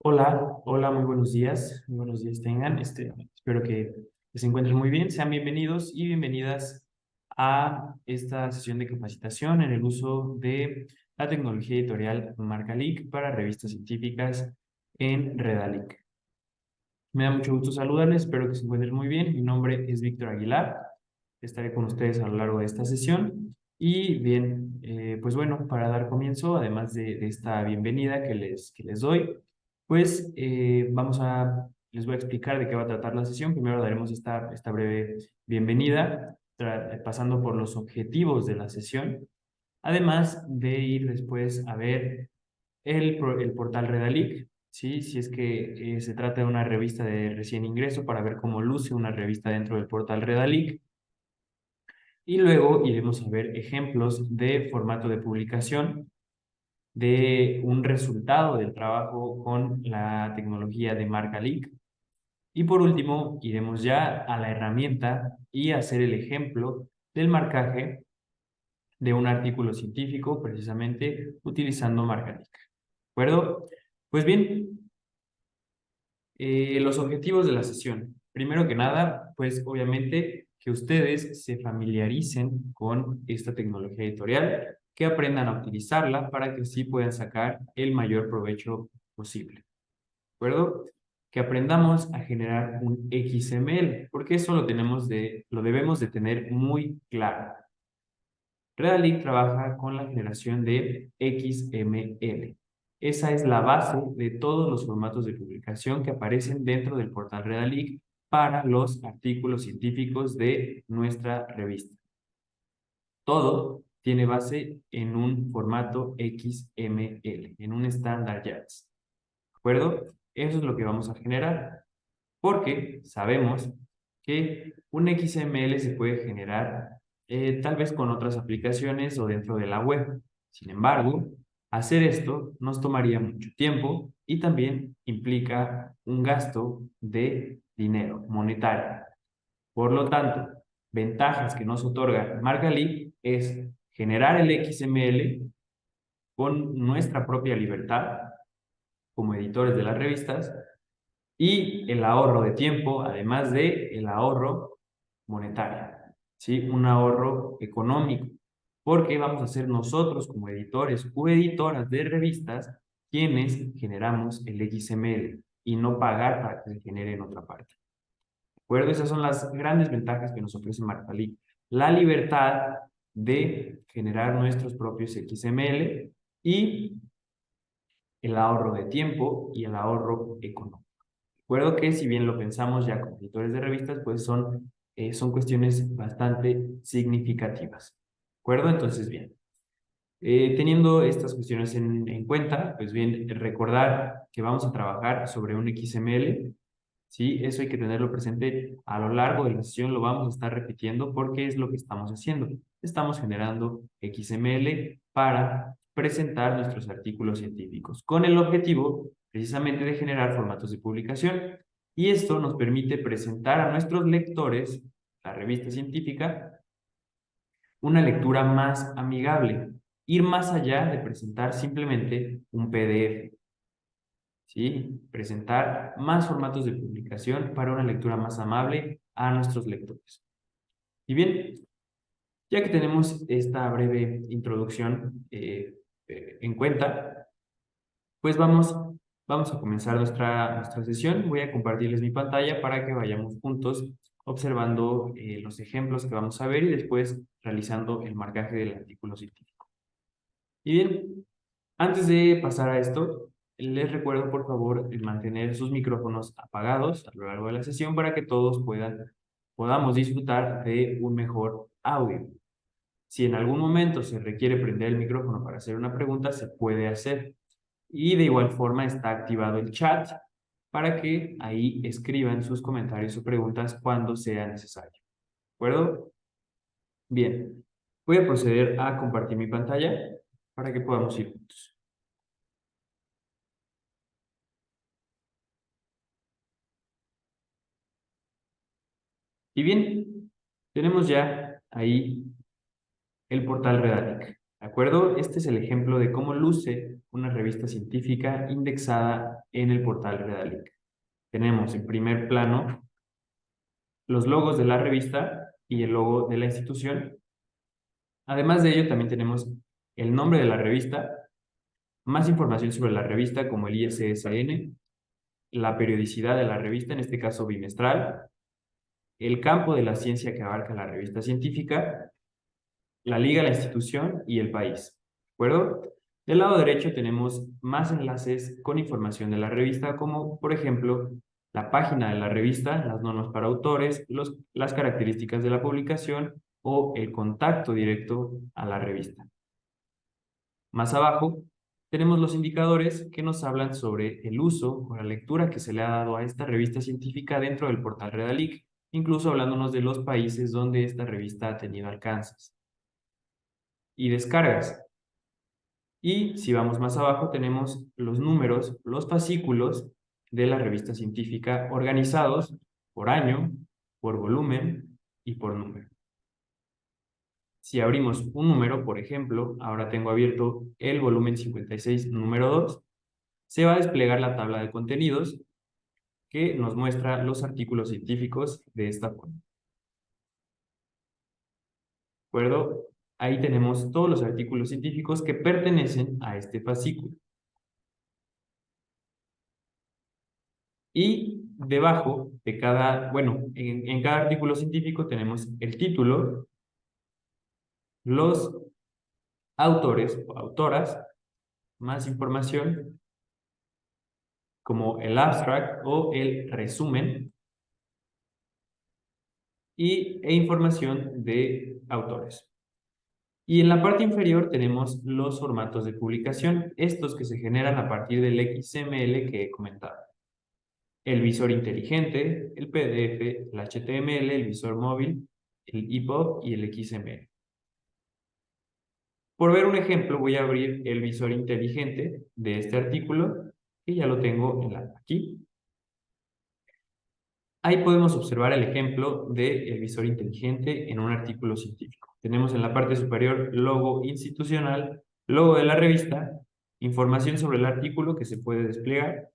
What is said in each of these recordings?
Hola, muy buenos días tengan. Espero que se encuentren muy bien. Sean bienvenidos y bienvenidas a esta sesión de capacitación en el uso de la tecnología editorial Marcalic para revistas científicas en Redalic. Me da mucho gusto saludarles, espero que se encuentren muy bien. Mi nombre es Víctor Aguilar. Estaré con ustedes a lo largo de esta sesión. Y bien, pues bueno, para dar comienzo, además de esta bienvenida que les doy, pues les voy a explicar de qué va a tratar la sesión. Primero daremos esta breve bienvenida, pasando por los objetivos de la sesión, además de ir después a ver el portal Redalic, ¿sí? Si es que se trata de una revista de recién ingreso, para ver cómo luce una revista dentro del portal Redalic. Y luego iremos a ver ejemplos de formato de publicación de un resultado del trabajo con la tecnología de MarcaLeak. Y por último, iremos ya a la herramienta y hacer el ejemplo del marcaje de un artículo científico, precisamente utilizando MarcaLeak. ¿De acuerdo? Pues bien, los objetivos de la sesión. Primero que nada, pues obviamente que ustedes se familiaricen con esta tecnología editorial, que aprendan a utilizarla para que así puedan sacar el mayor provecho posible. ¿De acuerdo? Que aprendamos a generar un XML, porque eso lo debemos de tener muy claro. Redalic trabaja con la generación de XML. Esa es la base de todos los formatos de publicación que aparecen dentro del portal Redalic para los artículos científicos de nuestra revista. Todo tiene base en un formato XML, en un estándar JATS. ¿De acuerdo? Eso es lo que vamos a generar, porque sabemos que un XML se puede generar tal vez con otras aplicaciones o dentro de la web. Sin embargo, hacer esto nos tomaría mucho tiempo y también implica un gasto de dinero monetario. Por lo tanto, ventajas que nos otorga Markali es generar el XML con nuestra propia libertad como editores de las revistas y el ahorro de tiempo, además de el ahorro monetario, ¿sí? Un ahorro económico, porque vamos a ser nosotros como editores o editoras de revistas quienes generamos el XML y no pagar para que se genere en otra parte. ¿De acuerdo? Esas son las grandes ventajas que nos ofrece Markali. La libertad de generar nuestros propios XML y el ahorro de tiempo y el ahorro económico. Recuerdo que si bien lo pensamos ya como editores de revistas, pues son cuestiones bastante significativas. ¿De acuerdo? Entonces, bien, teniendo estas cuestiones en cuenta, pues bien, recordar que vamos a trabajar sobre un XML, ¿sí? Eso hay que tenerlo presente a lo largo de la sesión, lo vamos a estar repitiendo porque es lo que estamos haciendo. Estamos generando XML para presentar nuestros artículos científicos con el objetivo precisamente de generar formatos de publicación. Y esto nos permite presentar a nuestros lectores, la revista científica, una lectura más amigable, ir más allá de presentar simplemente un PDF. ¿Sí? Presentar más formatos de publicación para una lectura más amable a nuestros lectores. Y bien, ya que tenemos esta breve introducción en cuenta, pues vamos a comenzar nuestra sesión. Voy a compartirles mi pantalla para que vayamos juntos observando los ejemplos que vamos a ver y después realizando el marcaje del artículo científico. Y bien, antes de pasar a esto, les recuerdo por favor mantener sus micrófonos apagados a lo largo de la sesión para que todos podamos disfrutar de un mejor audio. Si en algún momento se requiere prender el micrófono para hacer una pregunta, se puede hacer. Y de igual forma está activado el chat para que ahí escriban sus comentarios o preguntas cuando sea necesario. ¿De acuerdo? Bien, voy a proceder a compartir mi pantalla para que podamos ir juntos. Y bien, tenemos ya ahí el portal Redalic. ¿De acuerdo? Este es el ejemplo de cómo luce una revista científica indexada en el portal Redalyc. Tenemos en primer plano los logos de la revista y el logo de la institución. Además de ello, también tenemos el nombre de la revista, más información sobre la revista como el ISSN, la periodicidad de la revista, en este caso bimestral, el campo de la ciencia que abarca la revista científica, la liga, la institución y el país. ¿De acuerdo? Del lado derecho tenemos más enlaces con información de la revista, como por ejemplo la página de la revista, las normas para autores, las características de la publicación o el contacto directo a la revista. Más abajo tenemos los indicadores que nos hablan sobre el uso o la lectura que se le ha dado a esta revista científica dentro del portal Redalyc, incluso hablándonos de los países donde esta revista ha tenido alcances. Y descargas. Y si vamos más abajo tenemos los números, los fascículos de la revista científica organizados por año, por volumen y por número. Si abrimos un número, por ejemplo, ahora tengo abierto el volumen 56, número 2, se va a desplegar la tabla de contenidos que nos muestra los artículos científicos de esta forma. ¿De acuerdo? Ahí tenemos todos los artículos científicos que pertenecen a este fascículo. Y debajo de cada, bueno, en cada artículo científico tenemos el título, los autores o autoras, más información, como el abstract o el resumen, e información de autores. Y en la parte inferior tenemos los formatos de publicación, estos que se generan a partir del XML que he comentado. El visor inteligente, el PDF, el HTML, el visor móvil, el EPUB y el XML. Por ver un ejemplo, voy a abrir el visor inteligente de este artículo, que ya lo tengo aquí. Ahí podemos observar el ejemplo del visor inteligente en un artículo científico. Tenemos en la parte superior logo institucional, logo de la revista, información sobre el artículo que se puede desplegar.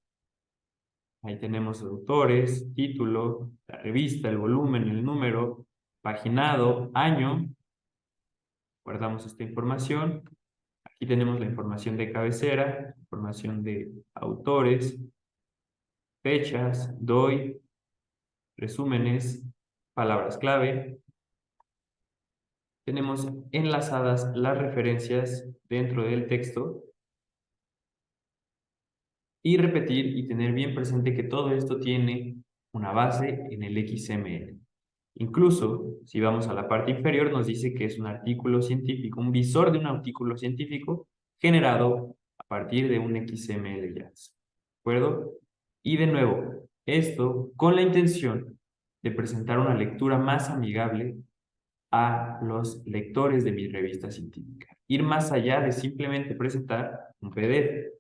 Ahí tenemos autores, título, la revista, el volumen, el número, paginado, año. Guardamos esta información. Aquí tenemos la información de cabecera, información de autores, fechas, DOI, resúmenes, palabras clave. Tenemos enlazadas las referencias dentro del texto. Y repetir y tener bien presente que todo esto tiene una base en el XML. Incluso, si vamos a la parte inferior, nos dice que es un artículo científico, un visor de un artículo científico generado a partir de un XML JAX. ¿De acuerdo? Y de nuevo, esto con la intención de presentar una lectura más amigable a los lectores de mi revista científica. Ir más allá de simplemente presentar un PDF.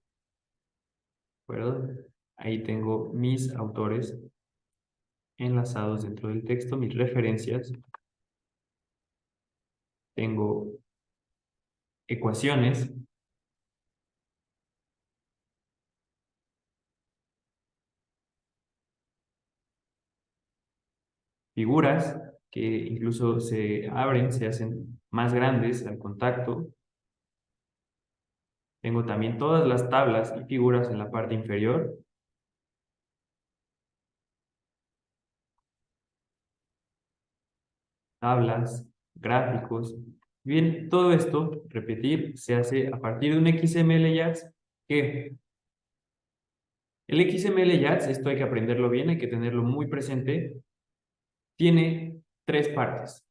¿De acuerdo? Ahí tengo mis autores enlazados dentro del texto, mis referencias. Tengo ecuaciones. Figuras que incluso se abren, se hacen más grandes al contacto. Tengo también todas las tablas y figuras en la parte inferior. Tablas, gráficos. Bien, todo esto, repetir, se hace a partir de un XML JAX que el XML JAX, esto hay que aprenderlo bien, hay que tenerlo muy presente, tiene tres partes.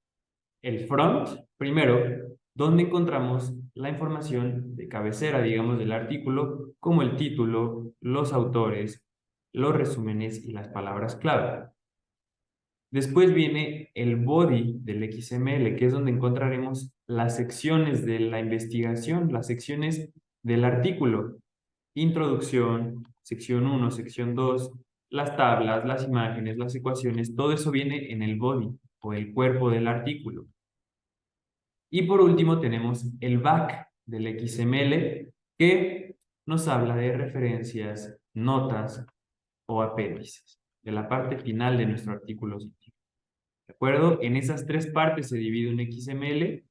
El front, primero, donde encontramos la información de cabecera, digamos, del artículo, como el título, los autores, los resúmenes y las palabras clave. Después viene el body del XML, que es donde encontraremos las secciones de la investigación, las secciones del artículo. Introducción, sección 1, sección 2, las tablas, las imágenes, las ecuaciones, todo eso viene en el body o el cuerpo del artículo. Y por último tenemos el back del XML que nos habla de referencias, notas o apéndices, de la parte final de nuestro artículo científico. ¿De acuerdo? En esas tres partes se divide un XML,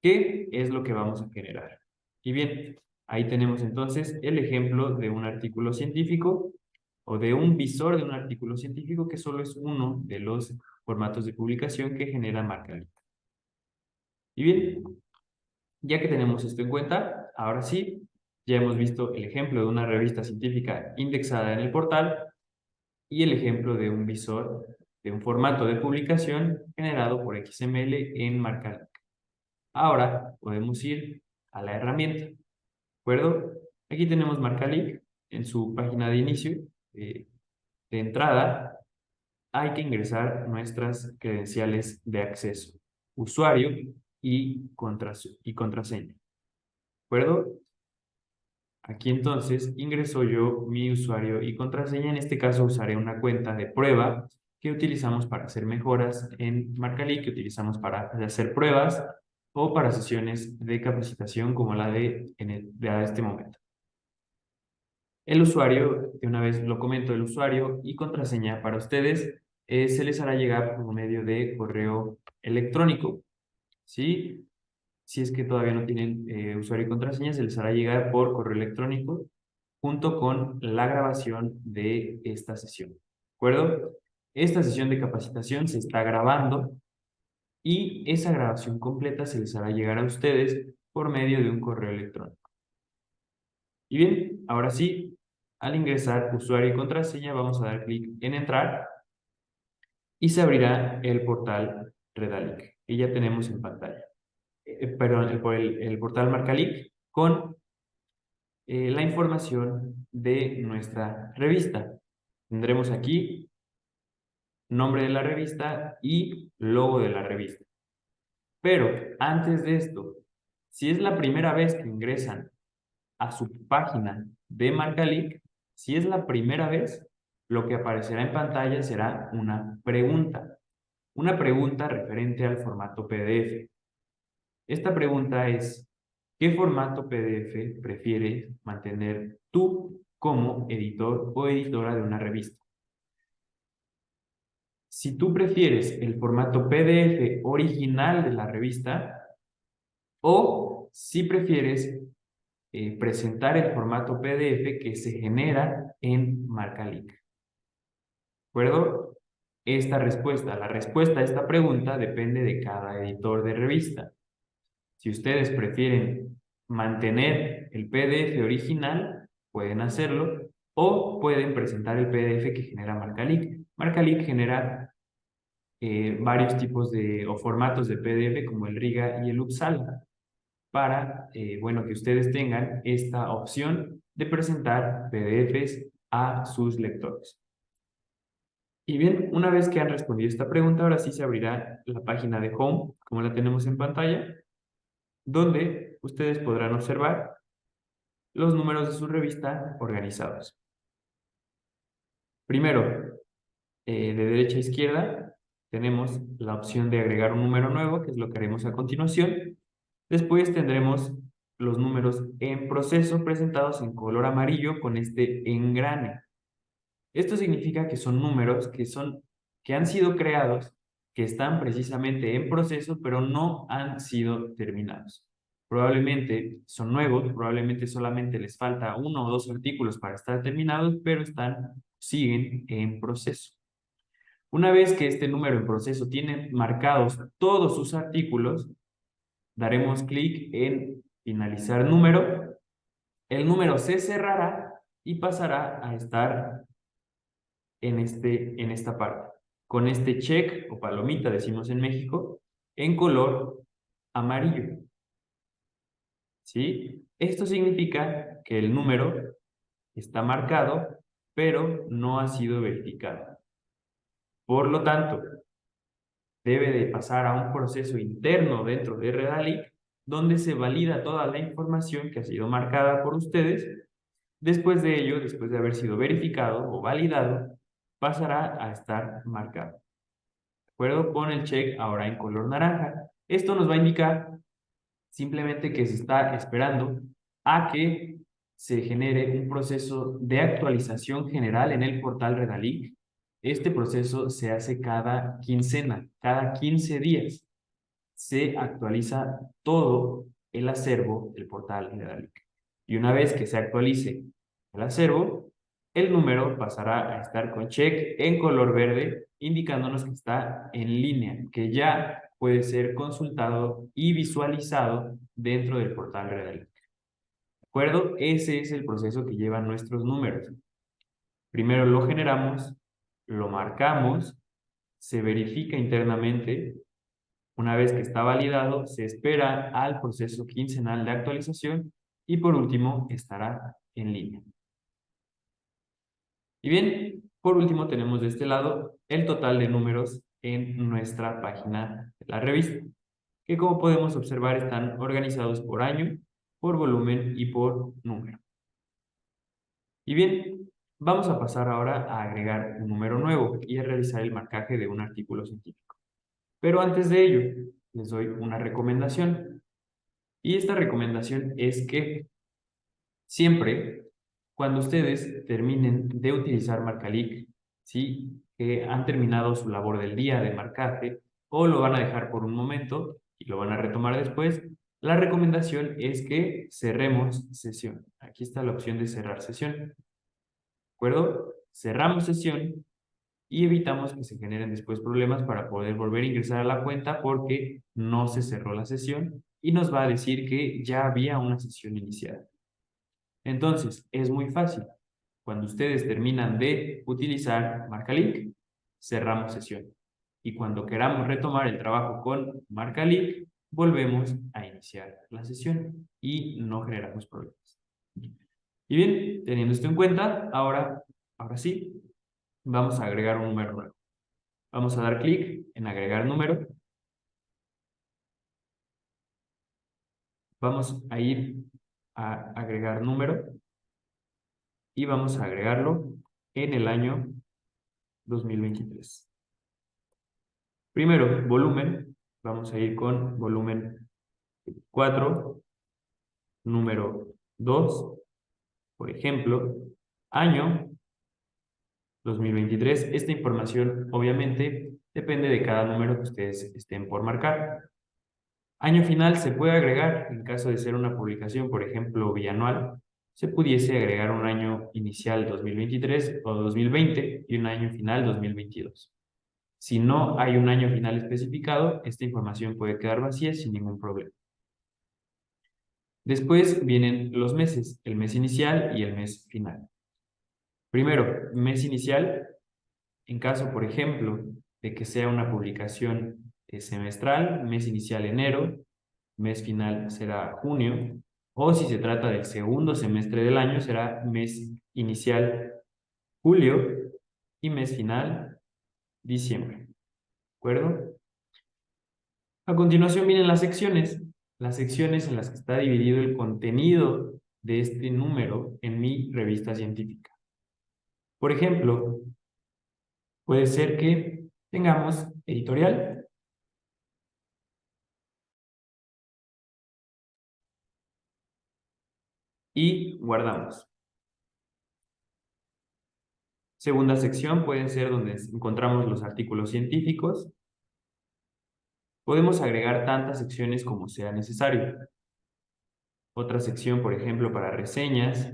que es lo que vamos a generar. Y bien, ahí tenemos entonces el ejemplo de un artículo científico o de un visor de un artículo científico que solo es uno de los formatos de publicación que genera MarcaLink. Y bien, ya que tenemos esto en cuenta, ahora sí, ya hemos visto el ejemplo de una revista científica indexada en el portal y el ejemplo de un visor de un formato de publicación generado por XML en MarcaLink. Ahora podemos ir a la herramienta, ¿de acuerdo? Aquí tenemos MarcaLink en su página de inicio, de entrada. Hay que ingresar nuestras credenciales de acceso, usuario y contraseña, ¿de acuerdo? Aquí entonces ingreso yo mi usuario y contraseña. En este caso usaré una cuenta de prueba que utilizamos para hacer mejoras en MarcaLink, que utilizamos para hacer pruebas o para sesiones de capacitación como la de este momento. El usuario, de una vez lo comento, el usuario y contraseña para ustedes se les hará llegar por medio de correo electrónico, ¿sí? Si es que todavía no tienen usuario y contraseña, se les hará llegar por correo electrónico junto con la grabación de esta sesión. ¿De acuerdo? Esta sesión de capacitación se está grabando y esa grabación completa se les hará llegar a ustedes por medio de un correo electrónico. Y bien, ahora sí, al ingresar usuario y contraseña, vamos a dar clic en entrar y se abrirá el portal Redalink, que ya tenemos en pantalla. Perdón, el portal MarcaLink con la información de nuestra revista. Tendremos aquí nombre de la revista y logo de la revista. Pero antes de esto, si es la primera vez que ingresan a su página de MarcaLink, si es la primera vez, lo que aparecerá en pantalla será una pregunta referente al formato PDF. Esta pregunta es, ¿qué formato PDF prefieres mantener tú como editor o editora de una revista? Si tú prefieres el formato PDF original de la revista o si prefieres presentar el formato PDF que se genera en MarcaLink. ¿De acuerdo? La respuesta a esta pregunta depende de cada editor de revista. Si ustedes prefieren mantener el PDF original, pueden hacerlo, o pueden presentar el PDF que genera MarcaLink. MarcaLink genera varios tipos o formatos de PDF como el Riga y el Uppsala para, bueno, que ustedes tengan esta opción de presentar PDFs a sus lectores. Y bien, una vez que han respondido esta pregunta, ahora sí se abrirá la página de Home, como la tenemos en pantalla, donde ustedes podrán observar los números de su revista organizados. Primero, de derecha a izquierda, tenemos la opción de agregar un número nuevo, que es lo que haremos a continuación. Después tendremos los números en proceso presentados en color amarillo con este engrane. Esto significa que son números que han sido creados, que están precisamente en proceso, pero no han sido terminados. Probablemente son nuevos, probablemente solamente les falta 1 o 2 artículos para estar terminados, pero siguen en proceso. Una vez que este número en proceso tiene marcados todos sus artículos, daremos clic en finalizar número. El número se cerrará y pasará a estar en esta parte, con este check o palomita, decimos en México, en color amarillo. ¿Sí? Esto significa que el número está marcado, pero no ha sido verificado. Por lo tanto, debe de pasar a un proceso interno dentro de Redalink, donde se valida toda la información que ha sido marcada por ustedes. Después de ello, después de haber sido verificado o validado, pasará a estar marcado. ¿De acuerdo? Con el check ahora en color naranja, Esto nos va a indicar simplemente que se está esperando a que se genere un proceso de actualización general en el portal Redalic. Este proceso se hace cada quincena, cada 15 días. Se actualiza todo el acervo del portal Redalic. Y una vez que se actualice el acervo, el número pasará a estar con check en color verde, indicándonos que está en línea, que ya puede ser consultado y visualizado dentro del portal Redalic. ¿De acuerdo? Ese es el proceso que llevan nuestros números. Primero lo generamos, lo marcamos, se verifica internamente. Una vez que está validado, se espera al proceso quincenal de actualización y por último estará en línea. Y bien, por último tenemos de este lado el total de números en nuestra página de la revista, que como podemos observar están organizados por año, por volumen y por número. Y bien, vamos a pasar ahora a agregar un número nuevo y a realizar el marcaje de un artículo científico. Pero antes de ello, les doy una recomendación. Y esta recomendación es que siempre, cuando ustedes terminen de utilizar Marcalic, ¿sí? Que han terminado su labor del día de marcaje o lo van a dejar por un momento y lo van a retomar después, la recomendación es que cerremos sesión. Aquí está la opción de cerrar sesión. ¿De acuerdo? Cerramos sesión y evitamos que se generen después problemas para poder volver a ingresar a la cuenta porque no se cerró la sesión y nos va a decir que ya había una sesión iniciada. Entonces, es muy fácil. Cuando ustedes terminan de utilizar MarcaLink, cerramos sesión. Y cuando queramos retomar el trabajo con MarcaLink, volvemos a iniciar la sesión y no generamos problemas. Y bien, teniendo esto en cuenta, ahora sí, vamos a agregar un número nuevo. Vamos a dar clic en agregar número. Vamos a ir a agregar número y vamos a agregarlo en el año 2023. Primero, volumen. Vamos a ir con volumen 4, número 2, por ejemplo, año 2023. Esta información obviamente depende de cada número que ustedes estén por marcar. Año final se puede agregar, en caso de ser una publicación, por ejemplo, bianual, se pudiese agregar un año inicial 2023 o 2020 y un año final 2022. Si no hay un año final especificado, esta información puede quedar vacía sin ningún problema. Después vienen los meses, el mes inicial y el mes final. Primero, mes inicial, en caso, por ejemplo, de que sea una publicación semestral, mes inicial enero, mes final será junio, o si se trata del segundo semestre del año, será mes inicial julio y mes final diciembre. ¿De acuerdo? A continuación vienen las secciones en las que está dividido el contenido de este número en mi revista científica. Por ejemplo, puede ser que tengamos editorial, y guardamos. Segunda sección puede ser donde encontramos los artículos científicos. Podemos agregar tantas secciones como sea necesario. Otra sección, por ejemplo, para reseñas.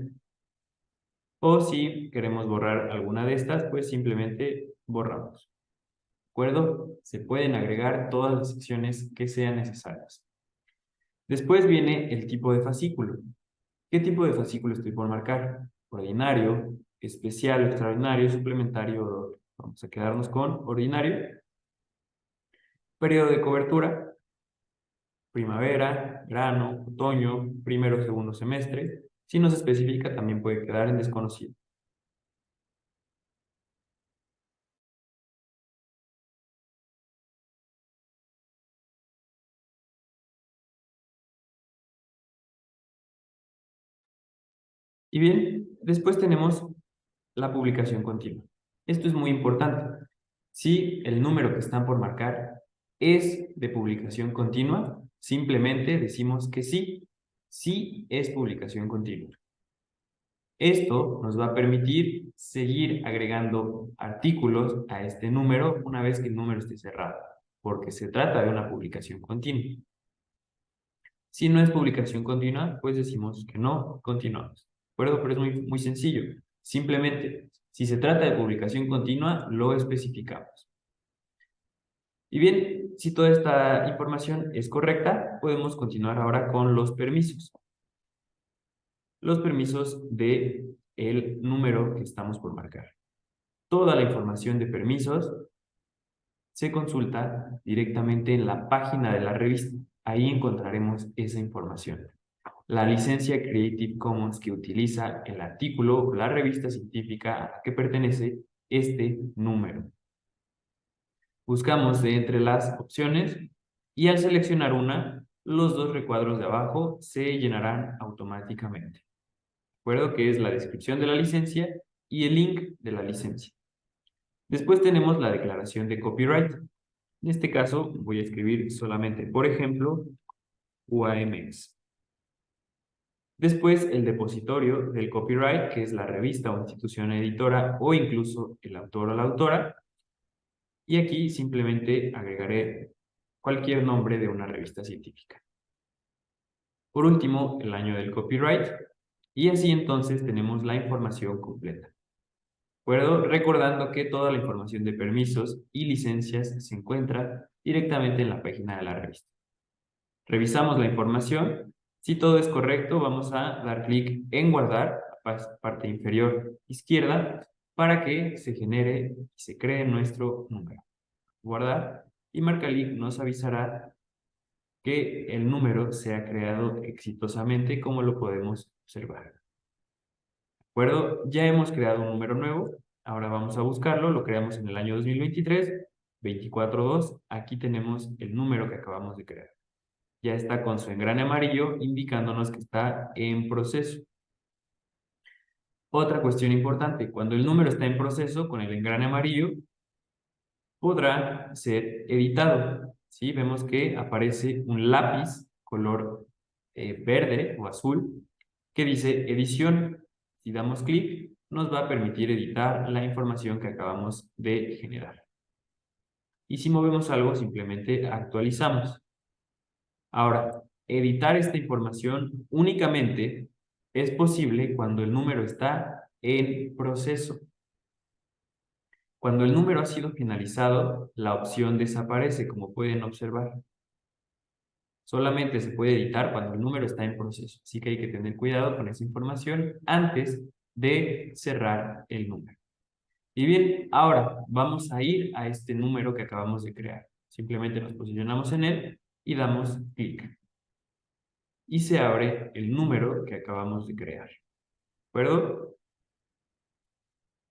O si queremos borrar alguna de estas, pues simplemente borramos. ¿De acuerdo? Se pueden agregar todas las secciones que sean necesarias. Después viene el tipo de fascículo. ¿Qué tipo de fascículo estoy por marcar? Ordinario, especial, extraordinario, suplementario. Vamos a quedarnos con ordinario. Periodo de cobertura, primavera, verano, otoño, primero o segundo semestre. Si no se especifica, también puede quedar en desconocido. Y bien, después tenemos la publicación continua. Esto es muy importante. Si el número que están por marcar ¿Es de publicación continua? Simplemente decimos que sí, sí es publicación continua. Esto nos va a permitir seguir agregando artículos a este número una vez que el número esté cerrado, porque se trata de una publicación continua. Si no es publicación continua, pues decimos que no, continuamos. ¿De acuerdo? Pero es muy sencillo. Simplemente, si se trata de publicación continua, lo especificamos. Y bien, si toda esta información es correcta, podemos continuar ahora con los permisos. Los permisos de el número que estamos por marcar. Toda la información de permisos se consulta directamente en la página de la revista. Ahí encontraremos esa información. La licencia Creative Commons que utiliza el artículo o la revista científica a la que pertenece este número. Buscamos de entre las opciones y al seleccionar una, los dos recuadros de abajo se llenarán automáticamente. Recuerdo que es la descripción de la licencia y el link de la licencia. Después tenemos la declaración de copyright. En este caso voy a escribir solamente, por ejemplo, UAMX. Después el depositorio del copyright, que es la revista o institución editora o incluso el autor o la autora. Y aquí simplemente agregaré cualquier nombre de una revista científica. Por último, el año del copyright. Y así entonces tenemos la información completa. ¿De acuerdo? Recordando que toda la información de permisos y licencias se encuentra directamente en la página de la revista. Revisamos la información. Si todo es correcto, vamos a dar clic en guardar, parte inferior izquierda, para que se genere y se cree nuestro número. Guardar y MarcaLic nos avisará que el número se ha creado exitosamente, como lo podemos observar. ¿De acuerdo? Ya hemos creado un número nuevo. Ahora vamos a buscarlo. Lo creamos en el año 2023, 24.2. Aquí tenemos el número que acabamos de crear. Ya está con su engrane amarillo indicándonos que está en proceso. Otra cuestión importante, cuando el número está en proceso con el engrane amarillo, podrá ser editado. ¿Sí? Vemos que aparece un lápiz color verde o azul que dice edición. Si damos clic, nos va a permitir editar la información que acabamos de generar. Y si movemos algo, simplemente actualizamos. Ahora, editar esta información únicamente es posible cuando el número está en proceso. Cuando el número ha sido finalizado, la opción desaparece, como pueden observar. Solamente se puede editar cuando el número está en proceso. Así que hay que tener cuidado con esa información antes de cerrar el número. Y bien, ahora vamos a ir a este número que acabamos de crear. Simplemente nos posicionamos en él y damos clic. Y se abre el número que acabamos de crear. ¿De acuerdo?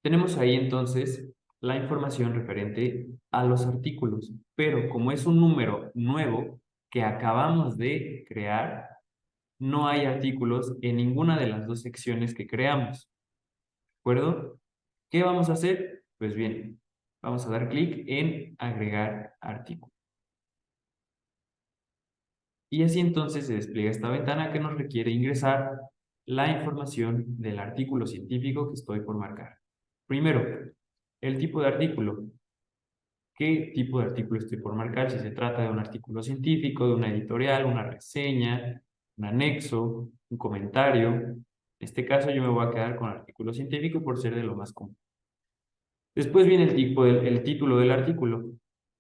Tenemos ahí entonces la información referente a los artículos, pero como es un número nuevo que acabamos de crear, no hay artículos en ninguna de las dos secciones que creamos. ¿De acuerdo? ¿Qué vamos a hacer? Pues bien, vamos a dar clic en agregar artículo. Y así entonces se despliega esta ventana que nos requiere ingresar la información del artículo científico que estoy por marcar. Primero, el tipo de artículo. ¿Qué tipo de artículo estoy por marcar? Si se trata de un artículo científico, de una editorial, una reseña, un anexo, un comentario. En este caso yo me voy a quedar con artículo científico por ser de lo más común. Después viene el título del artículo.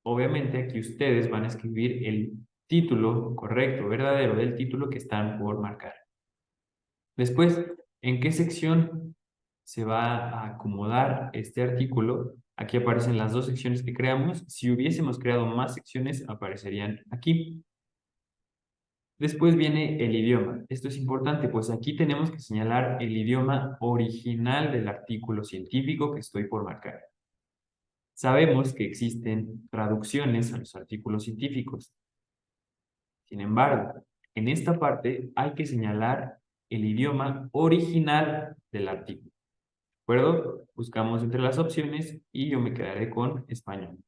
Obviamente aquí ustedes van a escribir el título correcto, verdadero del título que están por marcar. Después, ¿en qué sección se va a acomodar este artículo? Aquí aparecen las dos secciones que creamos. Si hubiésemos creado más secciones, aparecerían aquí. Después viene el idioma. Esto es importante, pues aquí tenemos que señalar el idioma original del artículo científico que estoy por marcar. Sabemos que existen traducciones a los artículos científicos. Sin embargo, en esta parte hay que señalar el idioma original del artículo. ¿De acuerdo? Buscamos entre las opciones y yo me quedaré con español.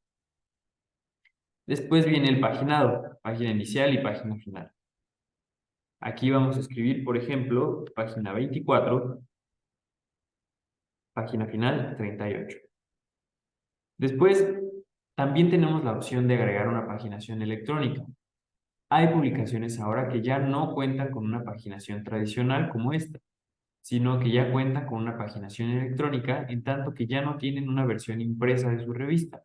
Después viene el paginado, página inicial y página final. Aquí vamos a escribir, por ejemplo, página 24, página final 38. Después, también tenemos la opción de agregar una paginación electrónica. Hay publicaciones ahora que ya no cuentan con una paginación tradicional como esta, sino que ya cuentan con una paginación electrónica en tanto que ya no tienen una versión impresa de su revista.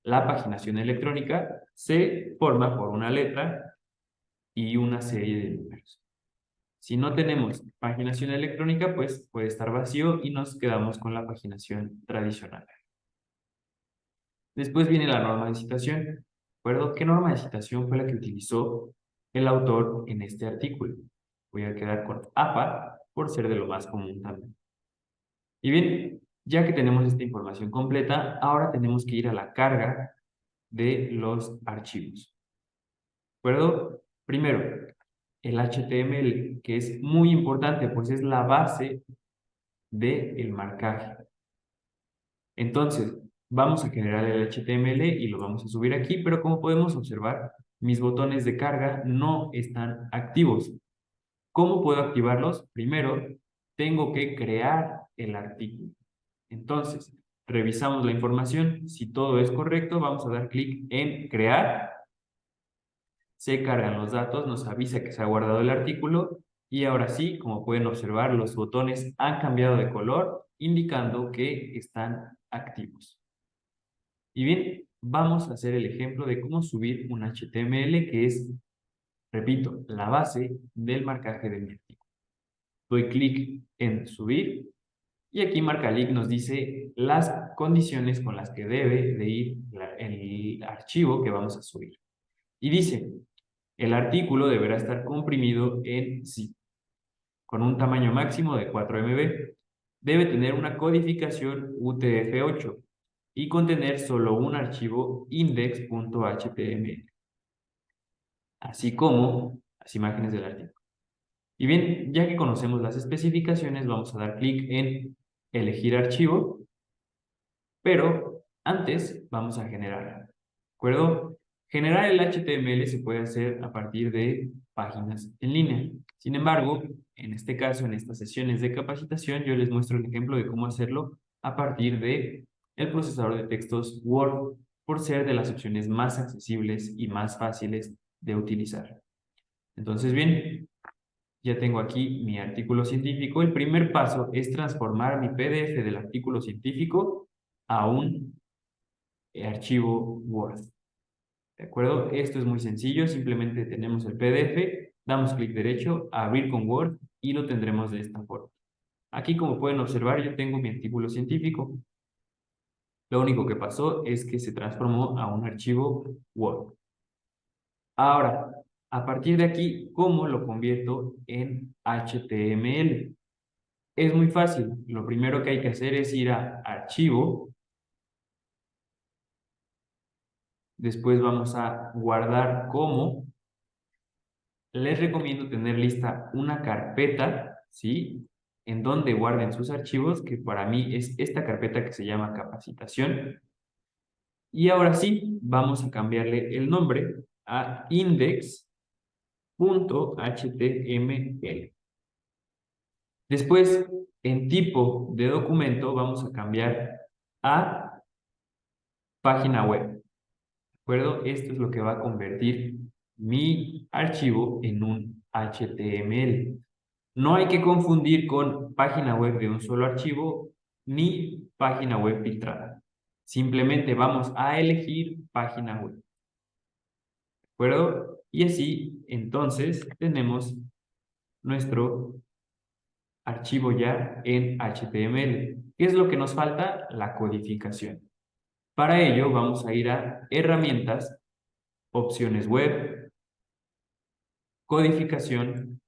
La paginación electrónica se forma por una letra y una serie de números. Si no tenemos paginación electrónica, pues puede estar vacío y nos quedamos con la paginación tradicional. Después viene la norma de citación. ¿De acuerdo? ¿Qué norma de citación fue la que utilizó el autor en este artículo? Voy a quedar con APA por ser de lo más común también. Y bien, ya que tenemos esta información completa, ahora tenemos que ir a la carga de los archivos. ¿De acuerdo? Primero, el HTML, que es muy importante, pues es la base del marcaje. Entonces, vamos a generar el HTML y lo vamos a subir aquí, pero como podemos observar, mis botones de carga no están activos. ¿Cómo puedo activarlos? Primero, tengo que crear el artículo. Entonces, revisamos la información. Si todo es correcto, vamos a dar clic en crear. Se cargan los datos, nos avisa que se ha guardado el artículo y ahora sí, como pueden observar, los botones han cambiado de color, indicando que están activos. Y bien, vamos a hacer el ejemplo de cómo subir un HTML que es, repito, la base del marcaje de mi artículo. Doy clic en subir y aquí MarcaLink nos dice las condiciones con las que debe de ir el archivo que vamos a subir. Y dice, el artículo deberá estar comprimido en zip, con un tamaño máximo de 4 MB. Debe tener una codificación UTF-8 y contener solo un archivo index.html, así como las imágenes del artículo. Y bien, ya que conocemos las especificaciones, vamos a dar clic en elegir archivo, pero antes vamos a generarla. ¿De acuerdo? Generar el HTML se puede hacer a partir de páginas en línea. Sin embargo, en este caso, en estas sesiones de capacitación, yo les muestro el ejemplo de cómo hacerlo a partir de el procesador de textos Word, por ser de las opciones más accesibles y más fáciles de utilizar. Entonces, bien, ya tengo aquí mi artículo científico. El primer paso es transformar mi PDF del artículo científico a un archivo Word. ¿De acuerdo? Esto es muy sencillo. Simplemente tenemos el PDF, damos clic derecho, abrir con Word y lo tendremos de esta forma. Aquí, como pueden observar, yo tengo mi artículo científico. Lo único que pasó es que se transformó a un archivo Word. Ahora, a partir de aquí, ¿cómo lo convierto en HTML? Es muy fácil. Lo primero que hay que hacer es ir a Archivo. Después vamos a guardar como. Les recomiendo tener lista una carpeta, ¿sí? En donde guarden sus archivos, que para mí es esta carpeta que se llama capacitación. Y ahora sí, vamos a cambiarle el nombre a index.html. Después, en tipo de documento, vamos a cambiar a página web. ¿De acuerdo? Esto es lo que va a convertir mi archivo en un HTML. No hay que confundir con página web de un solo archivo ni página web filtrada. Simplemente vamos a elegir página web. ¿De acuerdo? Y así, entonces, tenemos nuestro archivo ya en HTML. ¿Qué es lo que nos falta? La codificación. Para ello, vamos a ir a Herramientas, Opciones Web, Codificación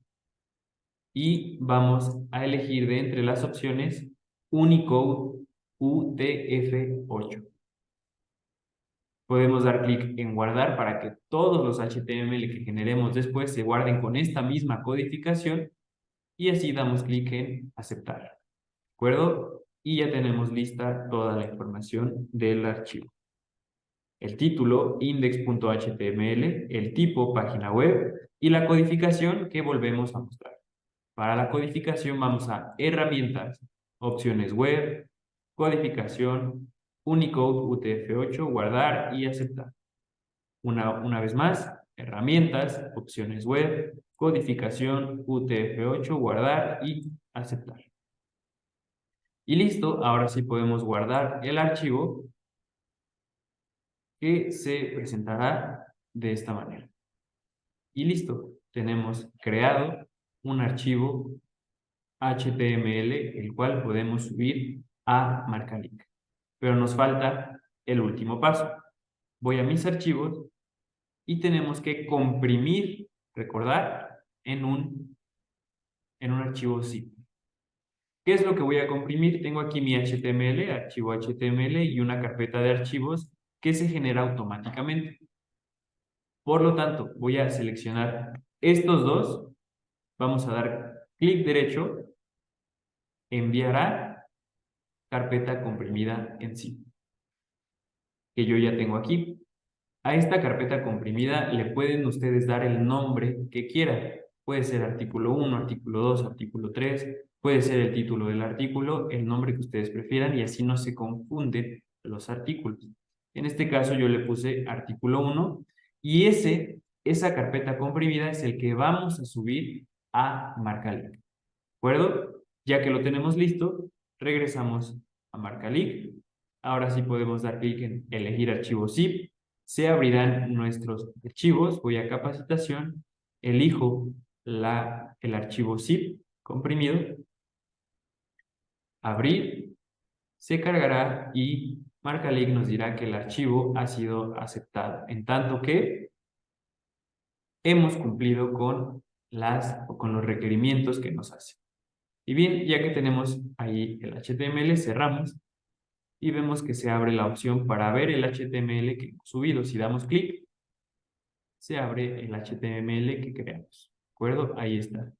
y vamos a elegir de entre las opciones Unicode UTF-8. Podemos dar clic en guardar para que todos los HTML que generemos después se guarden con esta misma codificación y así damos clic en aceptar. ¿De acuerdo? Y ya tenemos lista toda la información del archivo. el título index.html, el tipo página web y la codificación que volvemos a mostrar. Para la codificación vamos a herramientas, opciones web, codificación, Unicode UTF-8, guardar y aceptar. Una vez más, herramientas, opciones web, codificación, UTF-8, guardar y aceptar. Y listo, ahora sí podemos guardar el archivo que se presentará de esta manera. Y listo, tenemos creado un archivo HTML, el cual podemos subir a Marcalink. Pero nos falta el último paso. Voy a mis archivos y tenemos que comprimir, recordar, en un archivo zip. ¿Qué es lo que voy a comprimir? Tengo aquí mi HTML, archivo HTML y una carpeta de archivos que se genera automáticamente. Por lo tanto, voy a seleccionar estos dos. Vamos a dar clic derecho, enviar a carpeta comprimida en zip, que yo ya tengo aquí. A esta carpeta comprimida le pueden ustedes dar el nombre que quieran. Puede ser artículo 1, artículo 2, artículo 3, puede ser el título del artículo, el nombre que ustedes prefieran y así no se confunden los artículos. En este caso yo le puse artículo 1 y esa carpeta comprimida es el que vamos a subir a Marcalink. ¿De acuerdo? Ya que lo tenemos listo, regresamos a Marcalink. Ahora sí podemos dar clic en elegir archivo zip. Se abrirán nuestros archivos. Voy a capacitación. Elijo el archivo zip comprimido. Abrir. Se cargará y Marcalink nos dirá que el archivo ha sido aceptado. En tanto que hemos cumplido con los requerimientos que nos hace. Y bien, ya que tenemos ahí el HTML, cerramos y vemos que se abre la opción para ver el HTML que hemos subido. Si damos clic, se abre el HTML que creamos. ¿De acuerdo? Ahí está.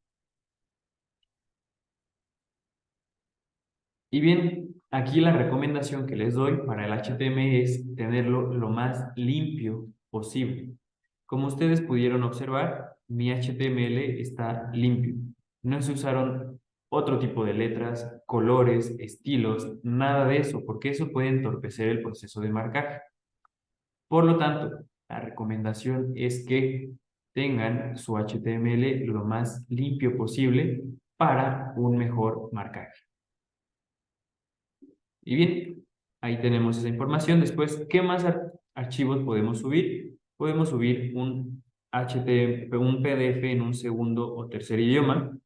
Y bien, aquí la recomendación que les doy para el HTML es tenerlo lo más limpio posible. Como ustedes pudieron observar, mi HTML está limpio. No se usaron otro tipo de letras, colores, estilos, nada de eso, porque eso puede entorpecer el proceso de marcaje. Por lo tanto, la recomendación es que tengan su HTML lo más limpio posible para un mejor marcaje. Y bien, ahí tenemos esa información. Después, ¿qué más archivos podemos subir? Podemos subir un PDF en un segundo o tercer idioma.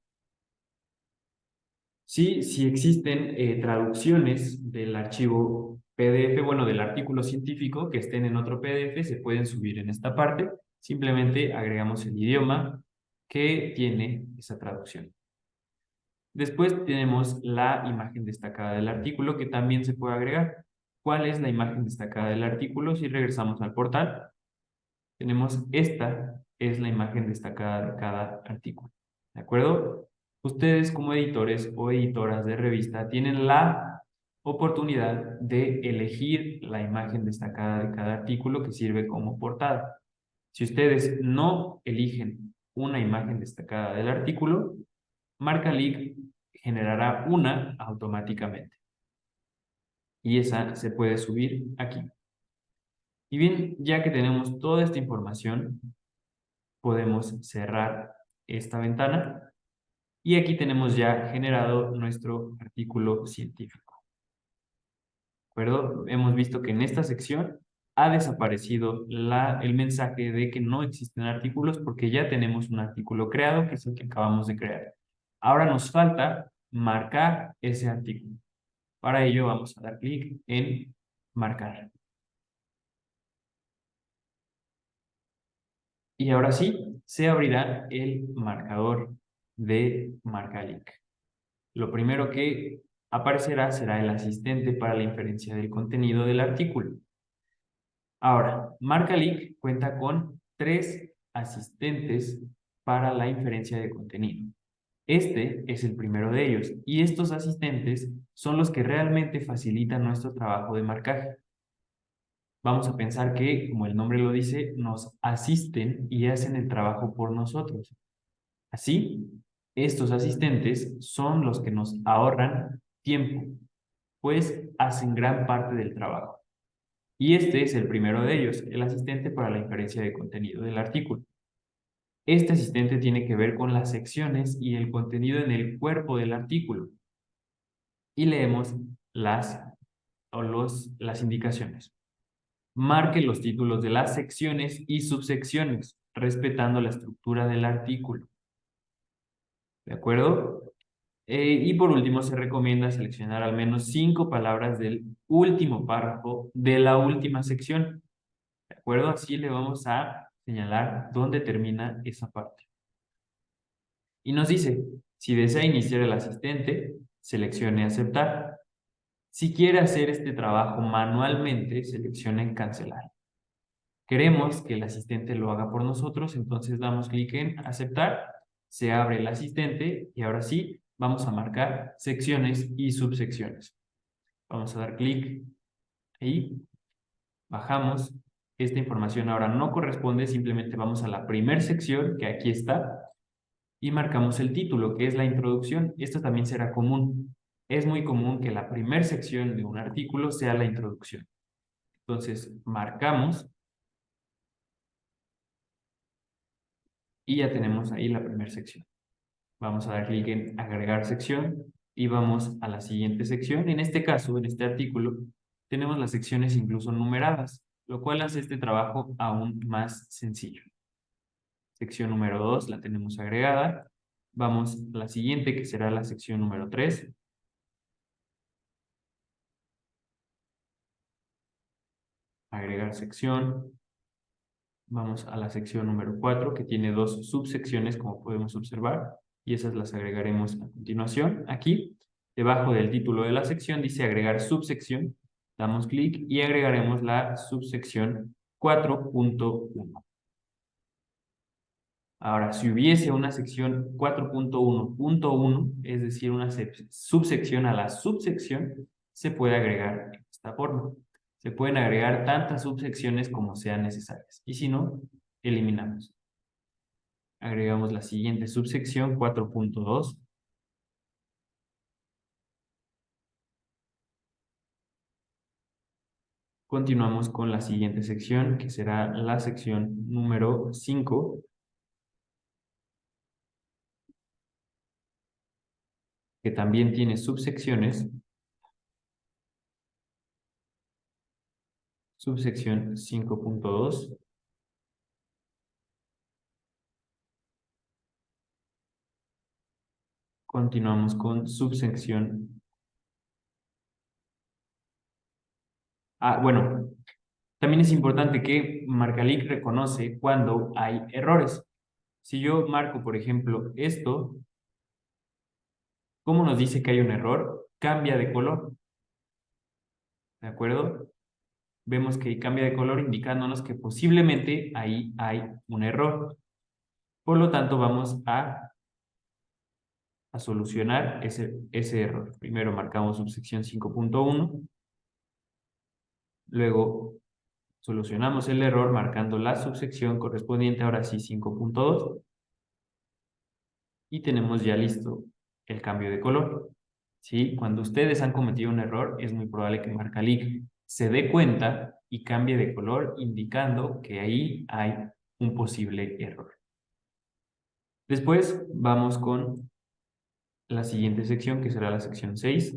Sí, si existen traducciones del archivo PDF, bueno, del artículo científico que estén en otro PDF, se pueden subir en esta parte. Simplemente agregamos el idioma que tiene esa traducción. Después tenemos la imagen destacada del artículo que también se puede agregar. ¿Cuál es la imagen destacada del artículo? Si regresamos al portal, tenemos esta es la imagen destacada de cada artículo. ¿De acuerdo? Ustedes como editores o editoras de revista tienen la oportunidad de elegir la imagen destacada de cada artículo que sirve como portada. Si ustedes no eligen una imagen destacada del artículo, Marcalink generará una automáticamente. Y esa se puede subir aquí. Y bien, ya que tenemos toda esta información, podemos cerrar esta ventana y aquí tenemos ya generado nuestro artículo científico. ¿De acuerdo? Hemos visto que en esta sección ha desaparecido el mensaje de que no existen artículos porque ya tenemos un artículo creado que es el que acabamos de crear. Ahora nos falta marcar ese artículo. Para ello vamos a dar clic en marcar. Y ahora sí, se abrirá el marcador de Marcalink. Lo primero que aparecerá será el asistente para la inferencia del contenido del artículo. Ahora, Marcalink cuenta con 3 asistentes para la inferencia de contenido. Este es el primero de ellos y estos asistentes son los que realmente facilitan nuestro trabajo de marcaje. Vamos a pensar que, como el nombre lo dice, nos asisten y hacen el trabajo por nosotros. Así, estos asistentes son los que nos ahorran tiempo, pues hacen gran parte del trabajo. Y este es el primero de ellos, el asistente para la inferencia de contenido del artículo. Este asistente tiene que ver con las secciones y el contenido en el cuerpo del artículo. Y leemos las indicaciones. Marque los títulos de las secciones y subsecciones, respetando la estructura del artículo. ¿De acuerdo? Y por último, se recomienda seleccionar al menos 5 palabras del último párrafo de la última sección. ¿De acuerdo? Así le vamos a señalar dónde termina esa parte. Y nos dice, si desea iniciar el asistente, seleccione aceptar. Si quiere hacer este trabajo manualmente, seleccione cancelar. Queremos que el asistente lo haga por nosotros, entonces damos clic en aceptar, se abre el asistente y ahora sí, vamos a marcar secciones y subsecciones. Vamos a dar clic ahí, bajamos. Esta información ahora no corresponde, simplemente vamos a la primera sección, que aquí está, y marcamos el título, que es la introducción. Esto también será común. Es muy común que la primera sección de un artículo sea la introducción. Entonces, marcamos y ya tenemos ahí la primera sección. Vamos a dar clic en agregar sección y vamos a la siguiente sección. En este caso, en este artículo, tenemos las secciones incluso numeradas, lo cual hace este trabajo aún más sencillo. Sección número 2 la tenemos agregada. Vamos a la siguiente, que será la sección número 3. Agregar sección. Vamos a la sección número 4, que tiene 2 subsecciones, como podemos observar, y esas las agregaremos a continuación. Aquí, debajo del título de la sección, dice agregar subsección. Damos clic y agregaremos la subsección 4.1. Ahora, si hubiese una sección 4.1.1, es decir, una subsección a la subsección, se puede agregar de esta forma. Se pueden agregar tantas subsecciones como sean necesarias. Y si no, eliminamos. Agregamos la siguiente subsección 4.2. Continuamos con la siguiente sección, que será la sección número 5, que también tiene subsecciones. Subsección 5.2. Continuamos con subsección. Bueno, también es importante que Marcalic reconoce cuando hay errores. Si yo marco, por ejemplo, esto, ¿cómo nos dice que hay un error? Cambia de color, ¿de acuerdo? Vemos que cambia de color indicándonos que posiblemente ahí hay un error. Por lo tanto, vamos a solucionar ese error. Primero marcamos subsección 5.1, luego solucionamos el error marcando la subsección correspondiente, ahora sí 5.2, y tenemos ya listo el cambio de color. ¿Sí? Cuando ustedes han cometido un error, es muy probable que Marcalic se dé cuenta y cambie de color, indicando que ahí hay un posible error. Después vamos con la siguiente sección, que será la sección 6.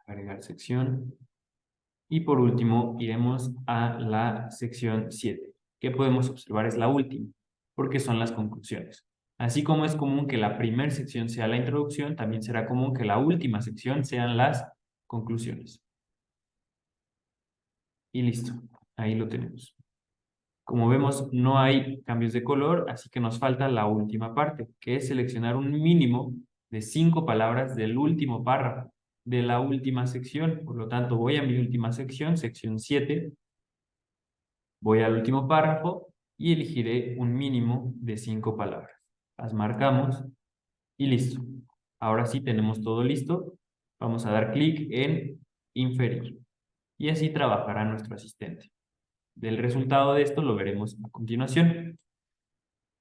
Agregar sección. Y por último, iremos a la sección 7, que podemos observar es la última, porque son las conclusiones. Así como es común que la primera sección sea la introducción, también será común que la última sección sean las conclusiones. Y listo, ahí lo tenemos. Como vemos, no hay cambios de color, así que nos falta la última parte, que es seleccionar un mínimo de 5 palabras del último párrafo, de la última sección. Por lo tanto, voy a mi última sección, sección 7, voy al último párrafo y elegiré un mínimo de 5 palabras. Las marcamos y listo. Ahora sí tenemos todo listo Vamos a dar clic en inferir y así trabajará nuestro asistente. Del resultado de esto lo veremos a continuación.